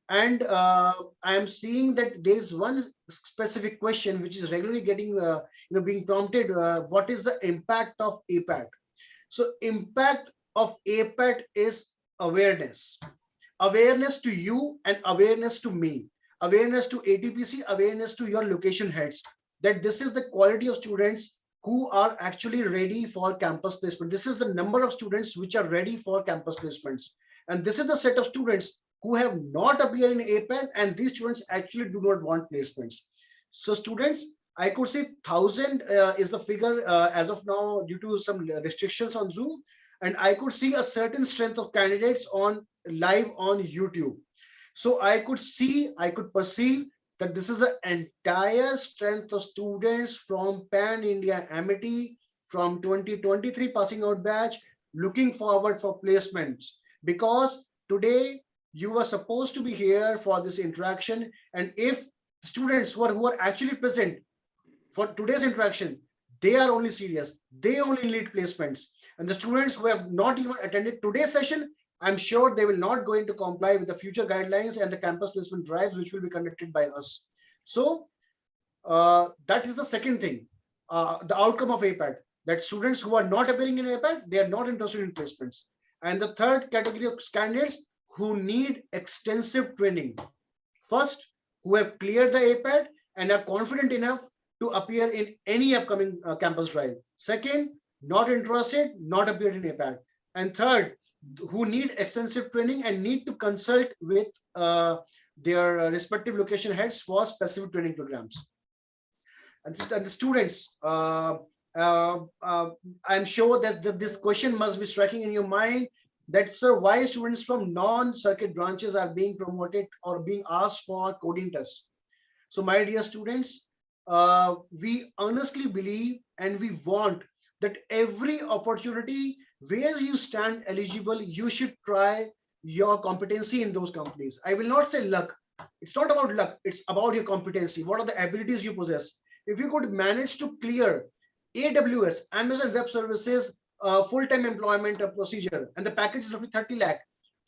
and I am seeing that there is one specific question which is regularly getting being prompted. What is the impact of APAT? So impact of APAT is awareness. Awareness to you and awareness to me. Awareness to ATPC, awareness to your location heads. That this is the quality of students who are actually ready for campus placement. This is the number of students which are ready for campus placements. And this is the set of students who have not appeared in APAT, and these students actually do not want placements. So students, I could say 1,000 is the figure as of now due to some restrictions on Zoom. And I could see a certain strength of candidates on live on YouTube. So I could perceive that this is the entire strength of students from Pan India Amity from 2023 passing out batch looking forward for placements, because today you were supposed to be here for this interaction. And if students who are actually present for today's interaction, they are only serious. They only need placements. And the students who have not even attended today's session, I'm sure they will not going to comply with the future guidelines and the campus placement drives, which will be conducted by us. So that is the second thing, the outcome of APAT, that students who are not appearing in APAT, they are not interested in placements. And the third category of candidates who need extensive training. First, who have cleared the APAT and are confident enough to appear in any upcoming campus drive. Second, not interested, not appeared in APAT. And third, who need extensive training and need to consult with their respective location heads for specific training programs. And the students, I'm sure that this question must be striking in your mind, that, sir, why students from non-circuit branches are being promoted or being asked for coding tests. So my dear students, we honestly believe and we want that every opportunity where you stand eligible, you should try your competency in those companies. I will not say luck. It's not about luck. It's about your competency. What are the abilities you possess? If you could manage to clear AWS, Amazon Web Services, full-time employment procedure, and the package is roughly 30 lakh,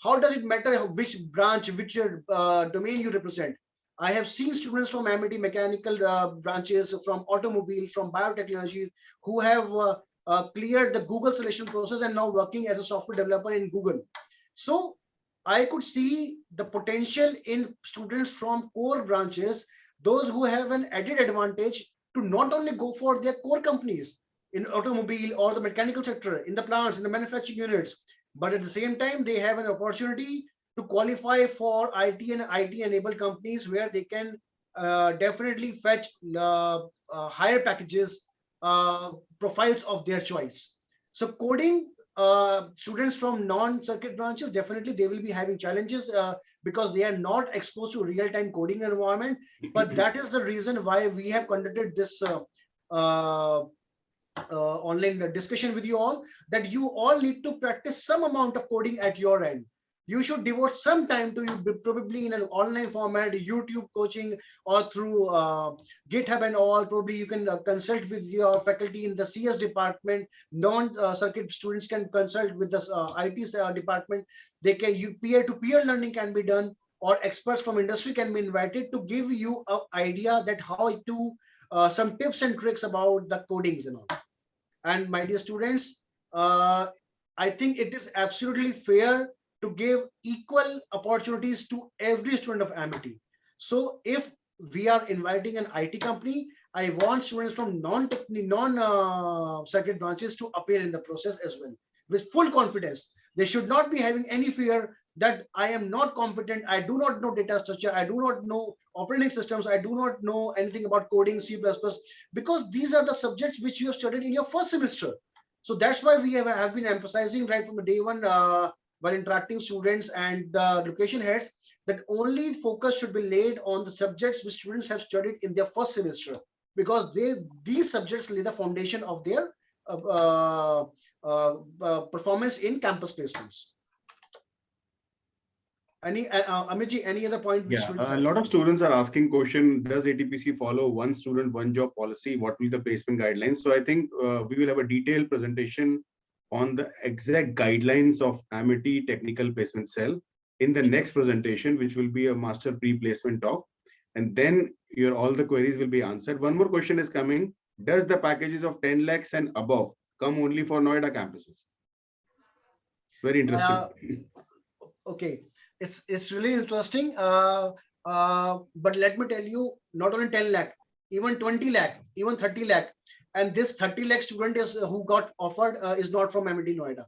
how does it matter which branch, which domain you represent? I have seen students from MIT mechanical branches, from automobile, from biotechnology, who have cleared the Google selection process and now working as a software developer in Google. So I could see the potential in students from core branches, those who have an added advantage to not only go for their core companies in automobile or the mechanical sector, in the plants, in the manufacturing units, but at the same time, they have an opportunity to qualify for IT and IT-enabled companies where they can definitely fetch higher packages, profiles of their choice. So coding, students from non-circuit branches, definitely they will be having challenges because they are not exposed to real-time coding environment. But that is the reason why we have conducted this online discussion with you all, that you all need to practice some amount of coding at your end. You should devote some time to you, probably in an online format, YouTube coaching, or through GitHub and all. Probably you can consult with your faculty in the CS department. Non-circuit students can consult with the IT department. They can, peer-to-peer learning can be done, or experts from industry can be invited to give you an idea that how to some tips and tricks about the codings and all. And my dear students, I think it is absolutely fair to give equal opportunities to every student of Amity. So if we are inviting an IT company, I want students from non-circuit branches to appear in the process as well with full confidence. They should not be having any fear that I am not competent, I do not know data structure, I do not know operating systems, I do not know anything about coding, C++, because these are the subjects which you have studied in your first semester. So that's why we have been emphasizing right from the day one while interacting students and the location heads, that only focus should be laid on the subjects which students have studied in their first semester, because these subjects lay the foundation of their performance in campus placements. Amitji, any other point? Yeah, a lot of students are asking question, does ATPC follow one student, one job policy? What will be the placement guidelines? So I think we will have a detailed presentation on the exact guidelines of Amity Technical Placement Cell in the next presentation, which will be a master pre-placement talk. And then all the queries will be answered. One more question is coming. Does the packages of 10 lakhs and above come only for Noida campuses? Very interesting. Okay, it's really interesting. But let me tell you, not only 10 lakh, even 20 lakh, even 30 lakh. And this 30 lakh student is who got offered is not from Amity Noida.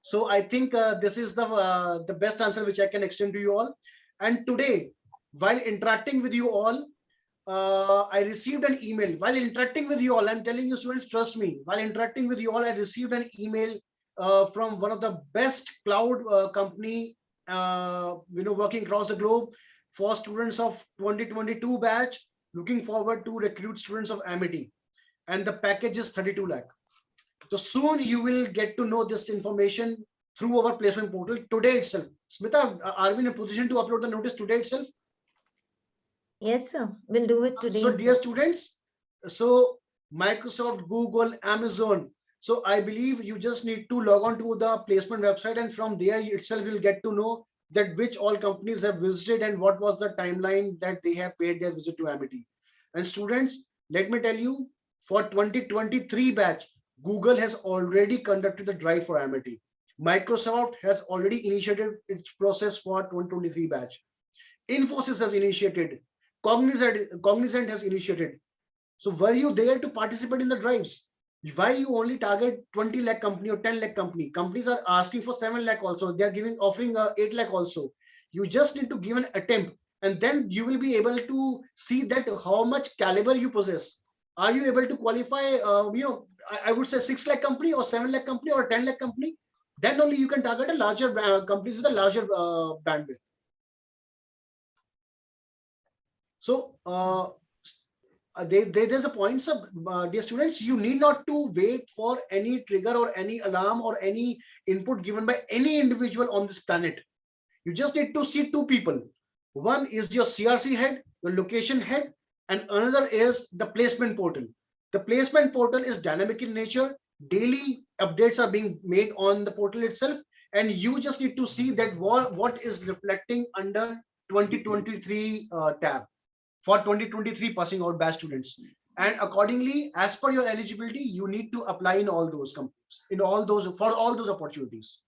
So I think this is the best answer which I can extend to you all. And today, while interacting with you all, I received an email. While interacting with you all, I'm telling you students, trust me, while interacting with you all, I received an email from one of the best cloud company, working across the globe for students of 2022 batch, looking forward to recruit students of Amity. And the package is 32 lakh. So soon you will get to know this information through our placement portal today itself. Smita, are we in a position to upload the notice today itself? Yes, sir. We'll do it today. So dear students, so Microsoft, Google, Amazon. So I believe you just need to log on to the placement website, and from there you itself will get to know that which all companies have visited and what was the timeline that they have paid their visit to Amity. And students, let me tell you, for 2023 batch, Google has already conducted the drive for Amity. Microsoft has already initiated its process for 2023 batch. Infosys has initiated. Cognizant has initiated. So were you there to participate in the drives? Why you only target 20 lakh company or 10 lakh company? Companies are asking for 7 lakh also. They are offering 8 lakh also. You just need to give an attempt, and then you will be able to see that how much caliber you possess. Are you able to qualify, I would say 6 lakh company or 7 lakh company or 10 lakh company? Then only you can target a larger companies with a larger bandwidth. So there's a point, sir, dear students, you need not to wait for any trigger or any alarm or any input given by any individual on this planet. You just need to see two people. One is your CRC head, your location head, and another is the placement portal. The placement portal is dynamic in nature. Daily updates are being made on the portal itself, and you just need to see that what is reflecting under 2023 tab for 2023 passing out batch students. And accordingly, as per your eligibility, you need to apply in all those companies, for all those opportunities.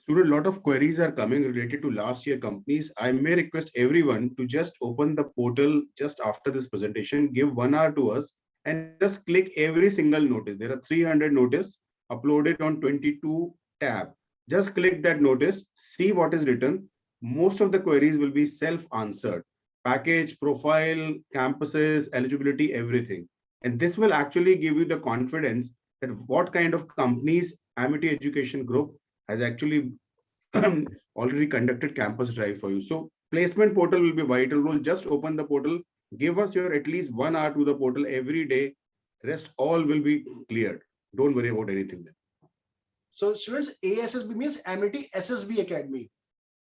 Student, a lot of queries are coming related to last year companies. I may request everyone to just open the portal just after this presentation, give 1 hour to us, and just click every single notice. There are 300 notice uploaded on 22 tab. Just click that notice, see what is written. Most of the queries will be self-answered. Package, profile, campuses, eligibility, everything. And this will actually give you the confidence that what kind of companies Amity Education Group has actually already conducted campus drive for you. So placement portal will be vital role. Just open the portal, give us your at least 1 hour to the portal every day. Rest all will be cleared. Don't worry about anything then. So students, ASSB means Amity SSB Academy.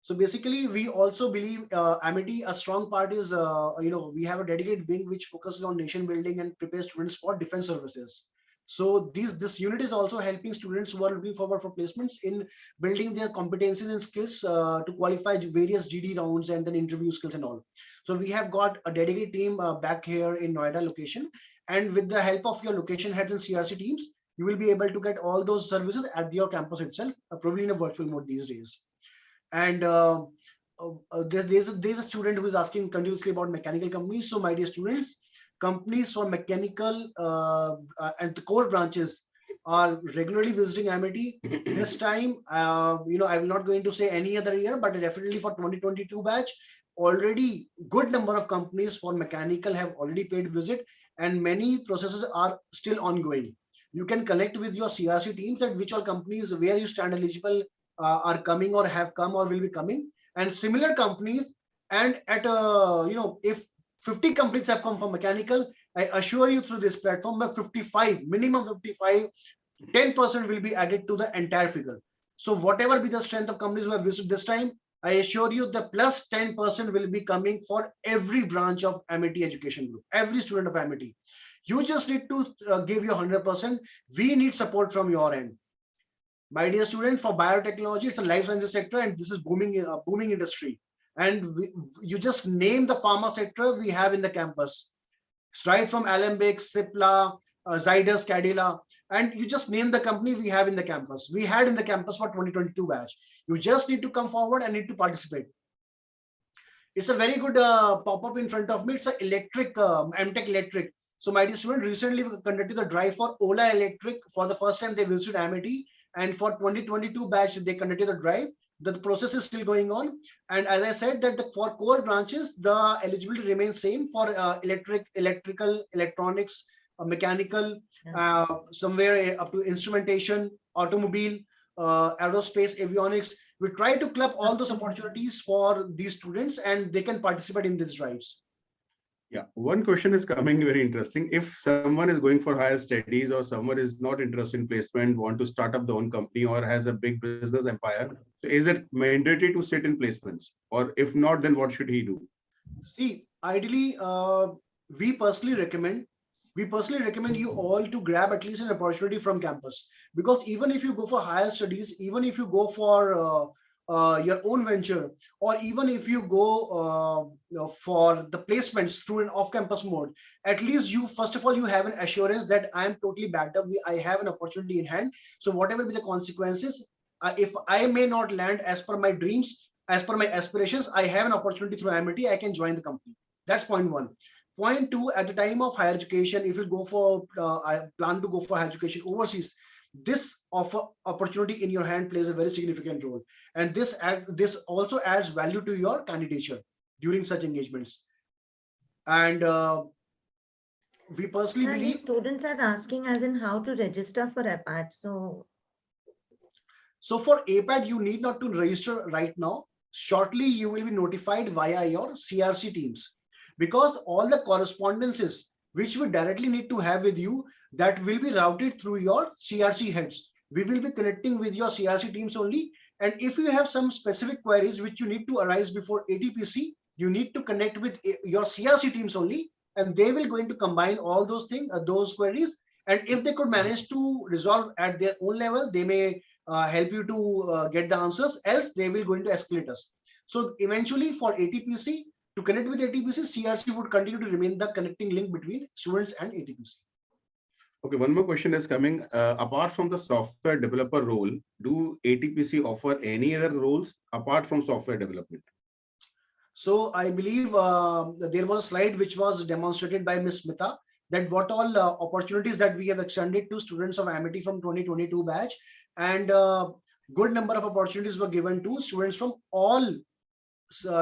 So basically, we also believe Amity, a strong part is, we have a dedicated wing which focuses on nation building and prepares students for defense services. So this unit is also helping students who are looking forward for placements in building their competencies and skills to qualify various GD rounds and then interview skills and all. So we have got a dedicated team back here in Noida location, and with the help of your location heads and CRC teams, you will be able to get all those services at your campus itself, probably in a virtual mode these days. And there's a student who is asking continuously about mechanical companies. So my dear students, companies for mechanical and the core branches are regularly visiting Amity. This time, I'm not going to say any other year, but definitely for 2022 batch, already good number of companies for mechanical have already paid visit, and many processes are still ongoing. You can connect with your CRC teams that which all companies where you stand eligible are coming or have come or will be coming, and similar companies. And at if 50 companies have come from mechanical, I assure you through this platform that 55, minimum 55, 10% will be added to the entire figure. So whatever be the strength of companies who have visited this time, I assure you the plus 10% will be coming for every branch of Amity Education Group, every student of Amity. You just need to give your 100%. We need support from your end. My dear student, for biotechnology, it's a life sciences sector, and this is booming industry. And you just name the pharma sector we have in the campus, right from Alembic, Cipla, Zydus, Cadila, and you just name the company we have in the campus. We had in the campus for 2022 batch. You just need to come forward and need to participate. It's a very good pop-up in front of me. It's an electric, MTech electric. So my dear student, recently we conducted the drive for Ola Electric. For the first time, they visited Amity. And for 2022 batch, they conducted the drive. The process is still going on. And as I said, that for core branches, the eligibility remains same for electrical, electronics, mechanical, somewhere up to instrumentation, automobile, aerospace, avionics. We try to club all those opportunities for these students, and they can participate in these drives. Yeah, one question is coming very interesting. If someone is going for higher studies or someone is not interested in placement, want to start up their own company or has a big business empire, is it mandatory to sit in placements? Or if not, then what should he do? See, ideally, we personally recommend we personally recommend you all to grab at least an opportunity from campus, because even if you go for higher studies, even if you go for your own venture, or even if you go for the placements through an off-campus mode, at least you, first of all, you have an assurance that I am totally backed up. I have an opportunity in hand. So whatever be the consequences, if I may not land as per my dreams, as per my aspirations, I have an opportunity through Amity, I can join the company. That's point one. Point two, at the time of higher education, if you go for, I plan to go for higher education overseas, this offer opportunity in your hand plays a very significant role, and this also adds value to your candidature during such engagements. And we personally Sir, believe, students are asking as in how to register for APAT. so for APAT, you need not to register right now. Shortly, you will be notified via your CRC teams, because all the correspondences which we directly need to have with you, that will be routed through your CRC heads. We will be connecting with your CRC teams only. And if you have some specific queries which you need to arise before ATPC, you need to connect with your CRC teams only, and they will going to combine all those things, those queries. And if they could manage to resolve at their own level, they may help you to get the answers, else they will going to escalate us. So eventually for ATPC, to connect with ATPC, CRC would continue to remain the connecting link between students and ATPC. Okay, one more question is coming. Apart from the software developer role, do ATPC offer any other roles apart from software development? So I believe there was a slide which was demonstrated by Ms. Smita, that what all opportunities that we have extended to students of Amity from 2022 batch, and good number of opportunities were given to students from all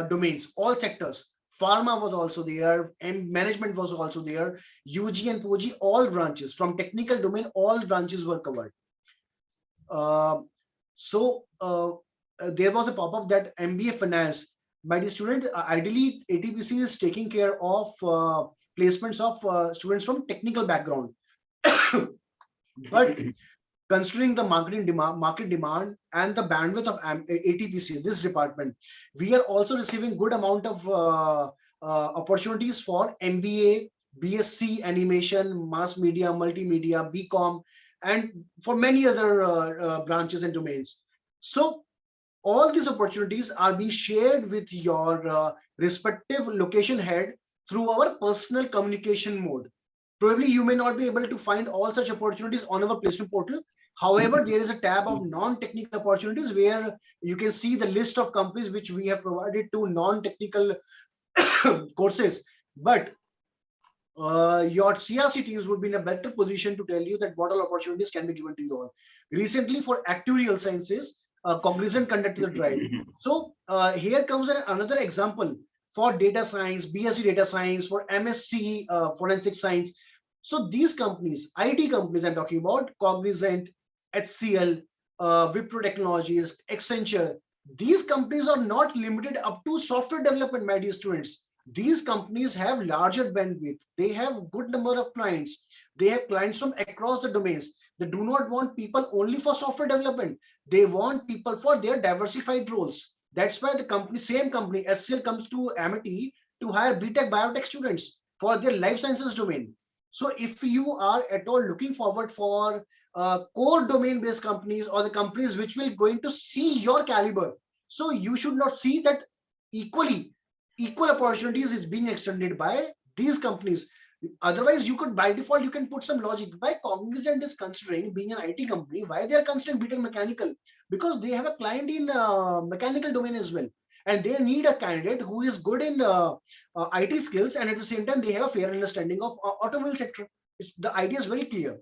domains, all sectors. Pharma was also there, and management was also there. UG and POG, all branches from technical domain, all branches were covered. There was a pop-up that MBA Finance by the student. Ideally, ATPC is taking care of placements of students from technical background. But considering the market demand and the bandwidth of ATPC, this department, we are also receiving good amount of opportunities for MBA, BSc animation, mass media, multimedia, BCom, and for many other branches and domains. So all these opportunities are being shared with your respective location head through our personal communication mode. Probably you may not be able to find all such opportunities on our placement portal. However, there is a tab of non-technical opportunities where you can see the list of companies which we have provided to non-technical courses. But your CRC teams would be in a better position to tell you that what all opportunities can be given to you all. Recently, for actuarial sciences, Cognizant conducted the drive. So here comes another example for data science, BSc data science, for MSc forensic science. So these companies, IT companies I'm talking about, Cognizant, HCL, Wipro Technologies, Accenture, these companies are not limited up to software development, my dear students. These companies have larger bandwidth. They have good number of clients. They have clients from across the domains. They do not want people only for software development. They want people for their diversified roles. That's why the company, same company, HCL, comes to Amity to hire BTech biotech students for their life sciences domain. So if you are at all looking forward for core domain based companies, or the companies which will going to see your caliber, so you should not see that equal opportunities is being extended by these companies. Otherwise, you could, by default, you can put some logic. Why Cognizant is considering, being an IT company, why they are considering BTech mechanical? Because they have a client in mechanical domain as well, and they need a candidate who is good in IT skills, and at the same time they have a fair understanding of automobile sector. The idea is very clear.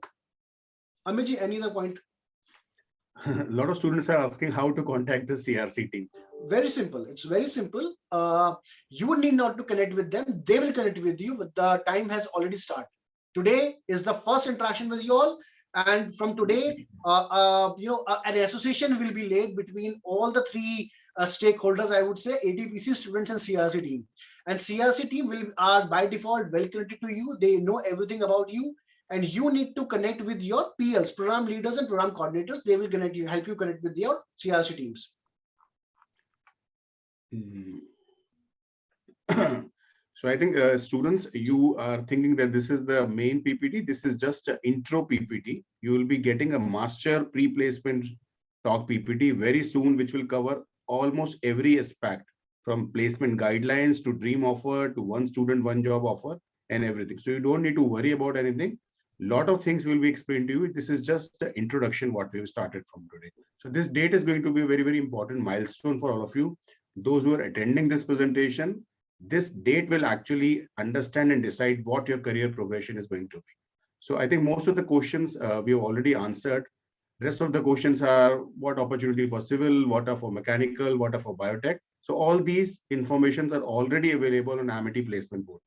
Amiji, any other point? A lot of students are asking how to contact the CRC team. Very simple. It's very simple. You need not to connect with them. They will connect with you. But the time has already started. Today is the first interaction with you all. And from today, an association will be laid between all the three stakeholders, I would say, ATPC, students, and CRC team. And CRC team are by default well connected to you. They know everything about you. And you need to connect with your PLs, program leaders and program coordinators. They will connect you, help you connect with your CRC teams. So I think students, you are thinking that this is the main PPT. This is just an intro PPT. You will be getting a master pre-placement talk PPT very soon, which will cover almost every aspect from placement guidelines to dream offer to one student, one job offer and everything. So you don't need to worry about anything. Lot of things will be explained to you. This is just the introduction what we've started from today. So this date is going to be a very, very important milestone for all of you. Those who are attending this presentation, this date will actually understand and decide what your career progression is going to be. So I think most of the questions we have already answered. Rest of the questions are what opportunity for civil, what are for mechanical, what are for biotech. So all these informations are already available on Amity Placement Portal.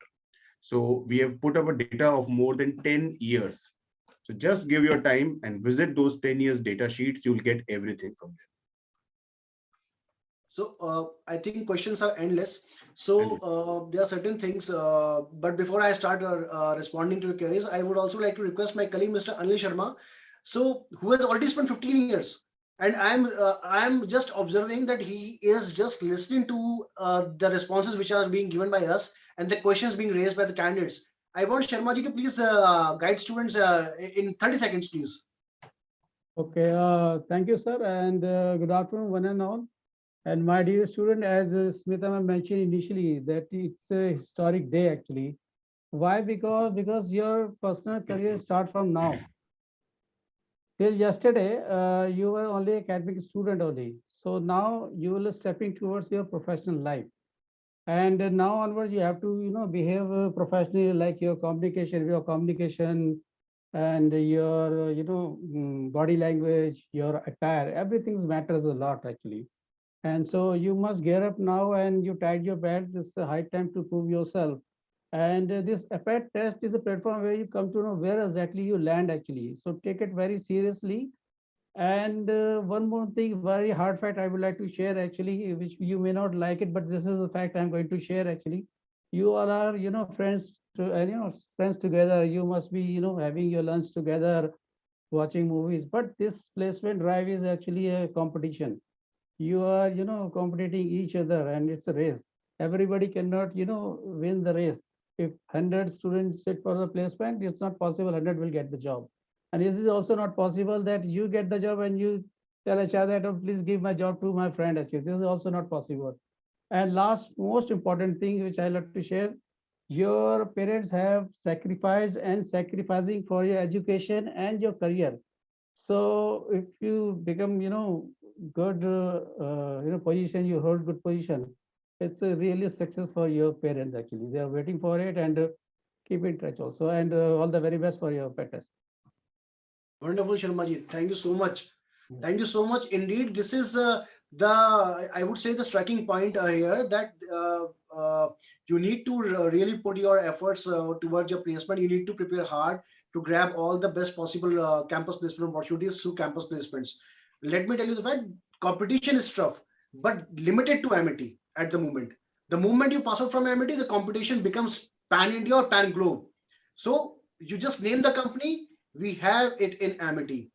So we have put up a data of more than 10 years. So just give your time and visit those 10 years data sheets. You'll get everything from there. So I think questions are endless. So there are certain things, but before I start responding to your queries, I would also like to request my colleague, Mr. Anil Sharma, so who has already spent 15 years, and I'm just observing that he is just listening to the responses which are being given by us and the questions being raised by the candidates. I want Sharma ji to please guide students in 30 seconds, please. Okay, thank you, sir, and good afternoon, one and all. And my dear student, as Smita ma'am mentioned initially, that it's a historic day actually. Why? Because your personal career starts from now. Till yesterday, you were only academic student only. So now you will stepping towards your professional life. And now onwards, you have to, behave professionally, like your communication and your, body language, your attire, everything matters a lot actually. And so you must gear up now and you tied your belt. This is a high time to prove yourself. And this APAT test is a platform where you come to know where exactly you land actually. So take it very seriously. And one more thing, very hard fact I would like to share actually, which you may not like it, but this is the fact I'm going to share actually. You all are, friends friends together. You must be, having your lunch together, watching movies. But this placement drive is actually a competition. You are, competing each other and it's a race. Everybody cannot, win the race. If 100 students sit for the placement, it's not possible 100 will get the job. And it is also not possible that you get the job and you tell HR that, oh, please give my job to my friend. Actually, this is also not possible. And last, most important thing which I like to share, your parents have sacrificed and sacrificing for your education and your career. So if you become, good, position, you hold good position, it's a really success for your parents actually. They are waiting for it, and keep in touch also. And all the very best for your pet test. Wonderful, Sharma ji. Thank you so much. Thank you so much. Indeed, this is I would say the striking point here that you need to really put your efforts towards your placement. You need to prepare hard to grab all the best possible campus placement opportunities through campus placements. Let me tell you the fact, competition is tough, but limited to Amity at the moment. The moment you pass out from Amity, the competition becomes pan-India or pan-globe. So you just name the company, we have it in Amity.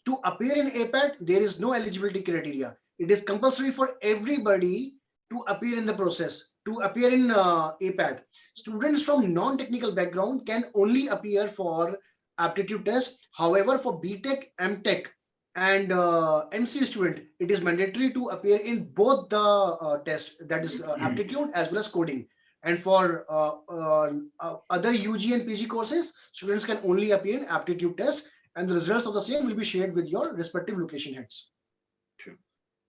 To appear in APAT, there is no eligibility criteria. It is compulsory for everybody to appear in the process, to appear in APAT. Students from non-technical background can only appear for aptitude test. However, for BTech, MTech, and MC student, it is mandatory to appear in both the tests, that is aptitude as well as coding. And for other UG and PG courses, students can only appear in aptitude test, and the results of the same will be shared with your respective location heads. Sure.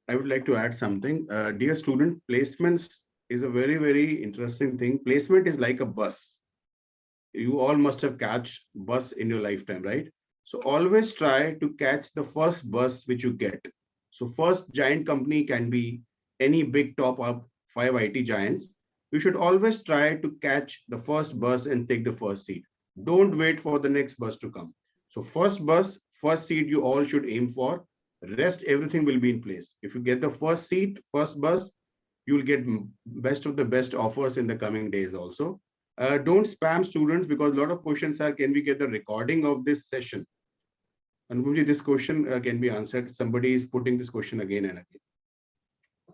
I would like to add something. Dear student, placements is a very, very interesting thing. Placement is like a bus. You all must have catch bus in your lifetime, right? So always try to catch the first bus which you get. So first giant company can be any big top up 5 IT giants. You should always try to catch the first bus and take the first seat. Don't wait for the next bus to come. So first bus, first seat you all should aim for. Rest, everything will be in place. If you get the first seat, first bus, you will get best of the best offers in the coming days also. Don't spam students, because a lot of questions are, can we get the recording of this session? And this question can be answered. Somebody is putting this question again and again.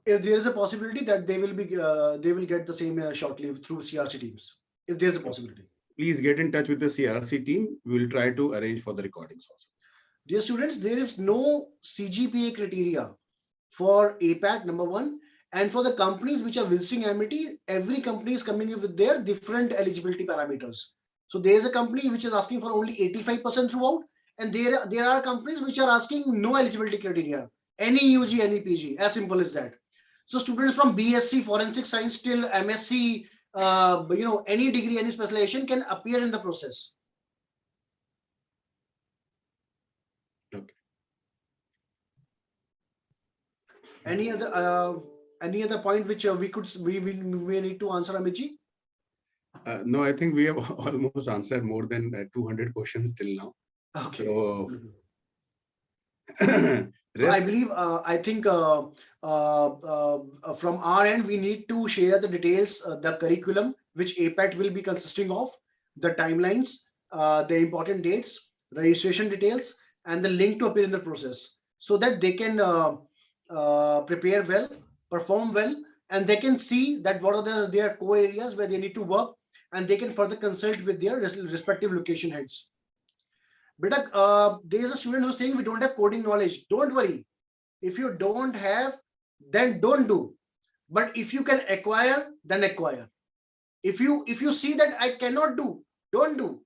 if there is a possibility that they will get the same shortly through CRC teams, if there's a possibility. Please get in touch with the CRC team. We will try to arrange for the recordings also. Dear students, there is no CGPA criteria for APAT, number one. And for the companies which are visiting Amity, every company is coming in with their different eligibility parameters. So there is a company which is asking for only 85% throughout, and there are companies which are asking no eligibility criteria, any UG, any PG, as simple as that. So students from BSc Forensic Science till MSc, any degree, any specialization can appear in the process. Okay. Any other point which we need to answer, Amitji? No, I think we have almost answered more than 200 questions till now. Okay. So, I believe, I think from our end, we need to share the details, the curriculum, which APAT will be consisting of, the timelines, the important dates, registration details, and the link to appear in the process, so that they can prepare well, perform well, and they can see that what are their core areas where they need to work, and they can further consult with their respective location heads. But there is a student who's saying we don't have coding knowledge. Don't worry. If you don't have, then don't do. But if you can acquire, then acquire. If you see that I cannot do, don't do.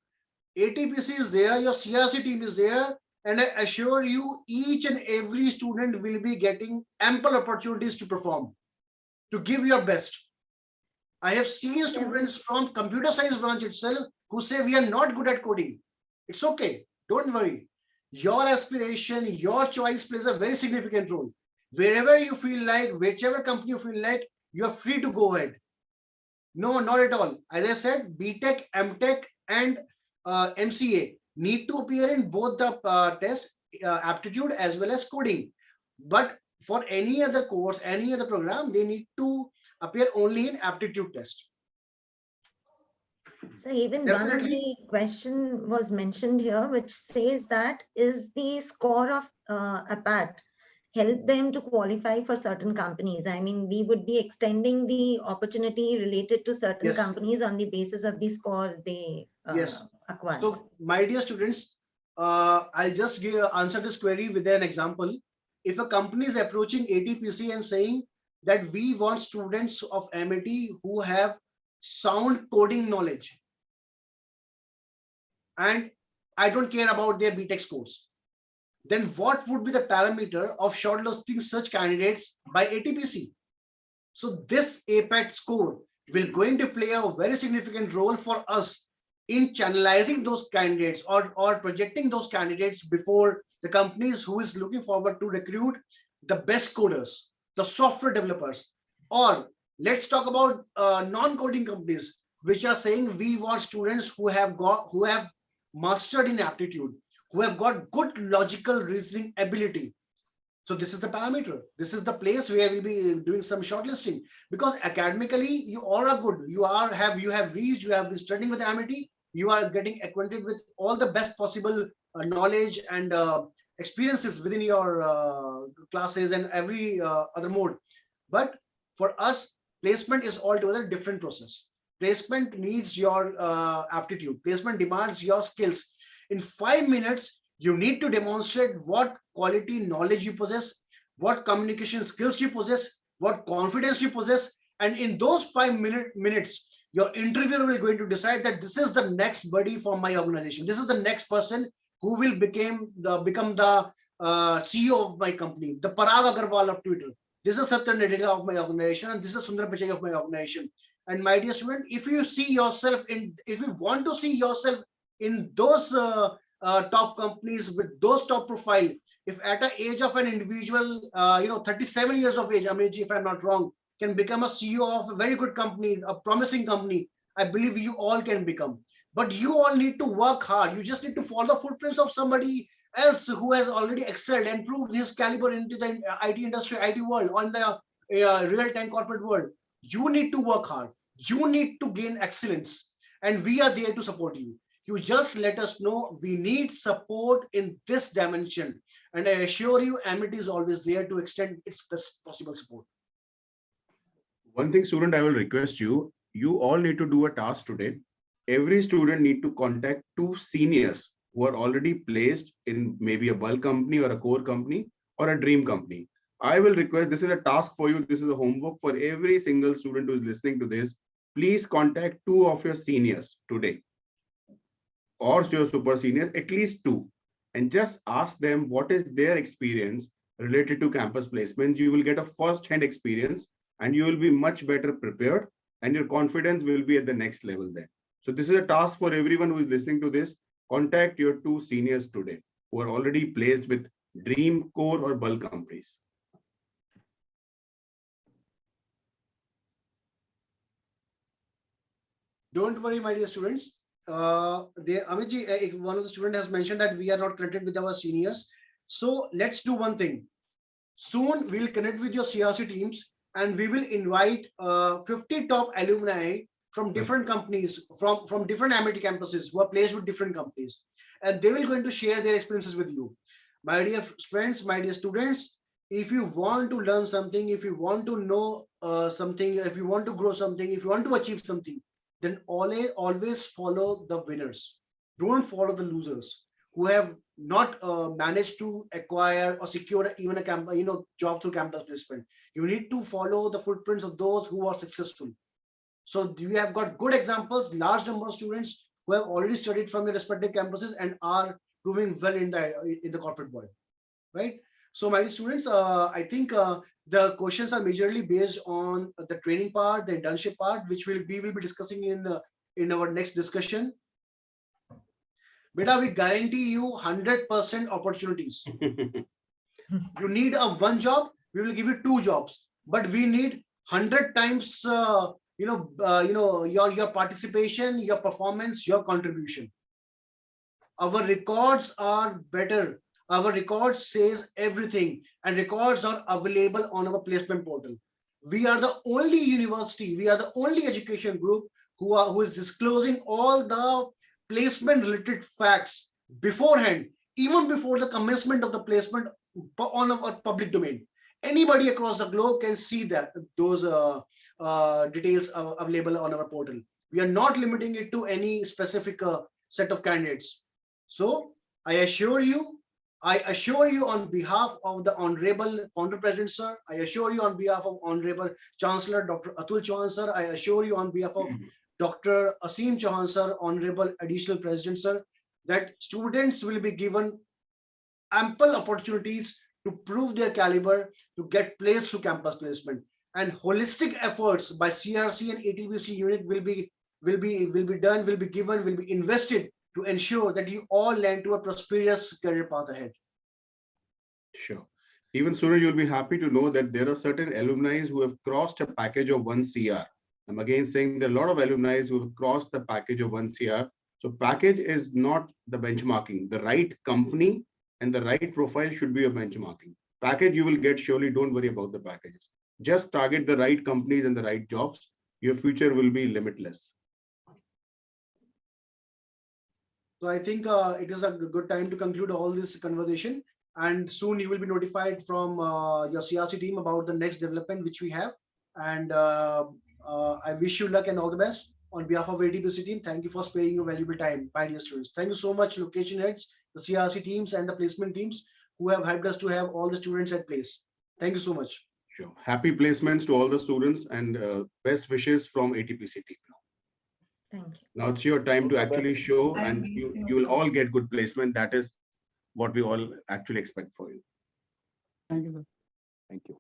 ATPC is there, your CRC team is there, and I assure you, each and every student will be getting ample opportunities to perform, to give your best. I have seen students from computer science branch itself who say we are not good at coding. It's okay. Don't worry. Your aspiration, your choice plays a very significant role. Wherever you feel like, whichever company you feel like, you're free to go ahead. No, not at all. As I said, BTech, MTech, and MCA need to appear in both the test, aptitude as well as coding. But for any other course, any other program, they need to appear only in aptitude test. So even one of the question was mentioned here, which says that is the score of APAT help them to qualify for certain companies? I mean, we would be extending the opportunity related to certain companies on the basis of the score they acquire. So my dear students, I'll just answer this query with an example. If a company is approaching ATPC and saying that we want students of Amity who have sound coding knowledge, and I don't care about their BTech scores, then what would be the parameter of shortlisting such candidates by ATPC? So this APAT score will going to play a very significant role for us in channelizing those candidates or projecting those candidates before the companies who is looking forward to recruit the best coders, the software developers. Or let's talk about non-coding companies which are saying we want students who have mastered in aptitude, who have got good logical reasoning ability. So this is the parameter. This is the place where we'll be doing some shortlisting, because academically you all are good. You have been studying with Amity. You are getting acquainted with all the best possible knowledge and experiences within your classes and every other mode. But for us, placement is altogether different process. Placement needs your aptitude. Placement demands your skills. In 5 minutes, you need to demonstrate what quality knowledge you possess, what communication skills you possess, what confidence you possess. And in those 5 minutes, your interviewer will going to decide that this is the next buddy for my organization. This is the next person who will become the CEO of my company, the Parag Agarwal of Twitter. This is Satya Nadella of my organization, and this is Sundar Pichai of my organization. And my dear student, if you want to see yourself in those top companies with those top profile, if at the age of an individual, 37 years of age, Ameji, if I'm not wrong, can become a CEO of a very good company, a promising company, I believe you all can become. But you all need to work hard. You just need to follow the footprints of somebody else who has already excelled and proved his caliber into the IT industry, IT world, on the real-time corporate world. You need to work hard. You need to gain excellence. And we are there to support you. You just let us know. We need support in this dimension. And I assure you, Amity is always there to extend its best possible support. One thing, student, I will request you, you all need to do a task today. Every student need to contact 2 seniors who are already placed in maybe a bulk company or a core company or a dream company. I will request, this is a task for you. This is a homework for every single student who is listening to this. Please contact 2 of your seniors today, or your super seniors, at least 2, and just ask them what is their experience related to campus placement. You will get a first-hand experience and you will be much better prepared and your confidence will be at the next level then. So this is a task for everyone who is listening to this. Contact your 2 seniors today who are already placed with dream, core or bulk companies. Don't worry, my dear students. Amitji, one of the students has mentioned that we are not connected with our seniors. So let's do one thing. Soon we'll connect with your CRC teams and we will invite 50 top alumni from different companies, from different Amity campuses who are placed with different companies. And they will going to share their experiences with you. My dear friends, my dear students, if you want to learn something, if you want to know something, if you want to grow something, if you want to achieve something, then always follow the winners. Don't follow the losers who have not managed to acquire or secure even a job through campus placement. You need to follow the footprints of those who are successful. So we have got good examples, large number of students who have already studied from their respective campuses and are proving well in the corporate world, right? So my students, I think the questions are majorly based on the training part, the internship part, which we will be discussing in our next discussion. Beta, we guarantee you 100% opportunities. You need a 1 job, we will give you 2 jobs, but we need 100 times your participation, your performance, your contribution. Our records are better. Our records says everything, and records are available on our placement portal. We are the only university, we are the only education group who is disclosing all the placement related facts beforehand, even before the commencement of the placement on our public domain. Anybody across the globe can see that those details are available on our portal. We are not limiting it to any specific set of candidates. So I assure you on behalf of the Honorable Founder President, sir, I assure you on behalf of Honorable Chancellor Dr. Atul Chauhan, sir, I assure you on behalf of Dr. Asim Chauhan, sir, Honorable Additional President, sir, that students will be given ample opportunities to prove their caliber, to get placed through campus placement, and holistic efforts by CRC and ATPC unit will be invested to ensure that you all land to a prosperous career path ahead. Sure. Even sooner, you'll be happy to know that there are certain alumni who have crossed a package of 1 CR. I'm again saying there are a lot of alumni who have crossed the package of 1 CR. So package is not the benchmarking. The right company and the right profile should be a benchmarking. Package you will get surely, don't worry about the packages. Just target the right companies and the right jobs. Your future will be limitless. So I think it is a good time to conclude all this conversation, and soon you will be notified from your CRC team about the next development which we have. And I wish you luck and all the best. On behalf of ATPC team, thank you for sparing your valuable time, my dear students. Thank you so much, location heads, the CRC teams and the placement teams who have helped us to have all the students at place. Thank you so much. Sure. Happy placements to all the students and best wishes from ATPC team. Thank you. Now it's your time to actually show, and Thank you you. will all get good placement. That is what we all actually expect for you. Thank you, sir. Thank you.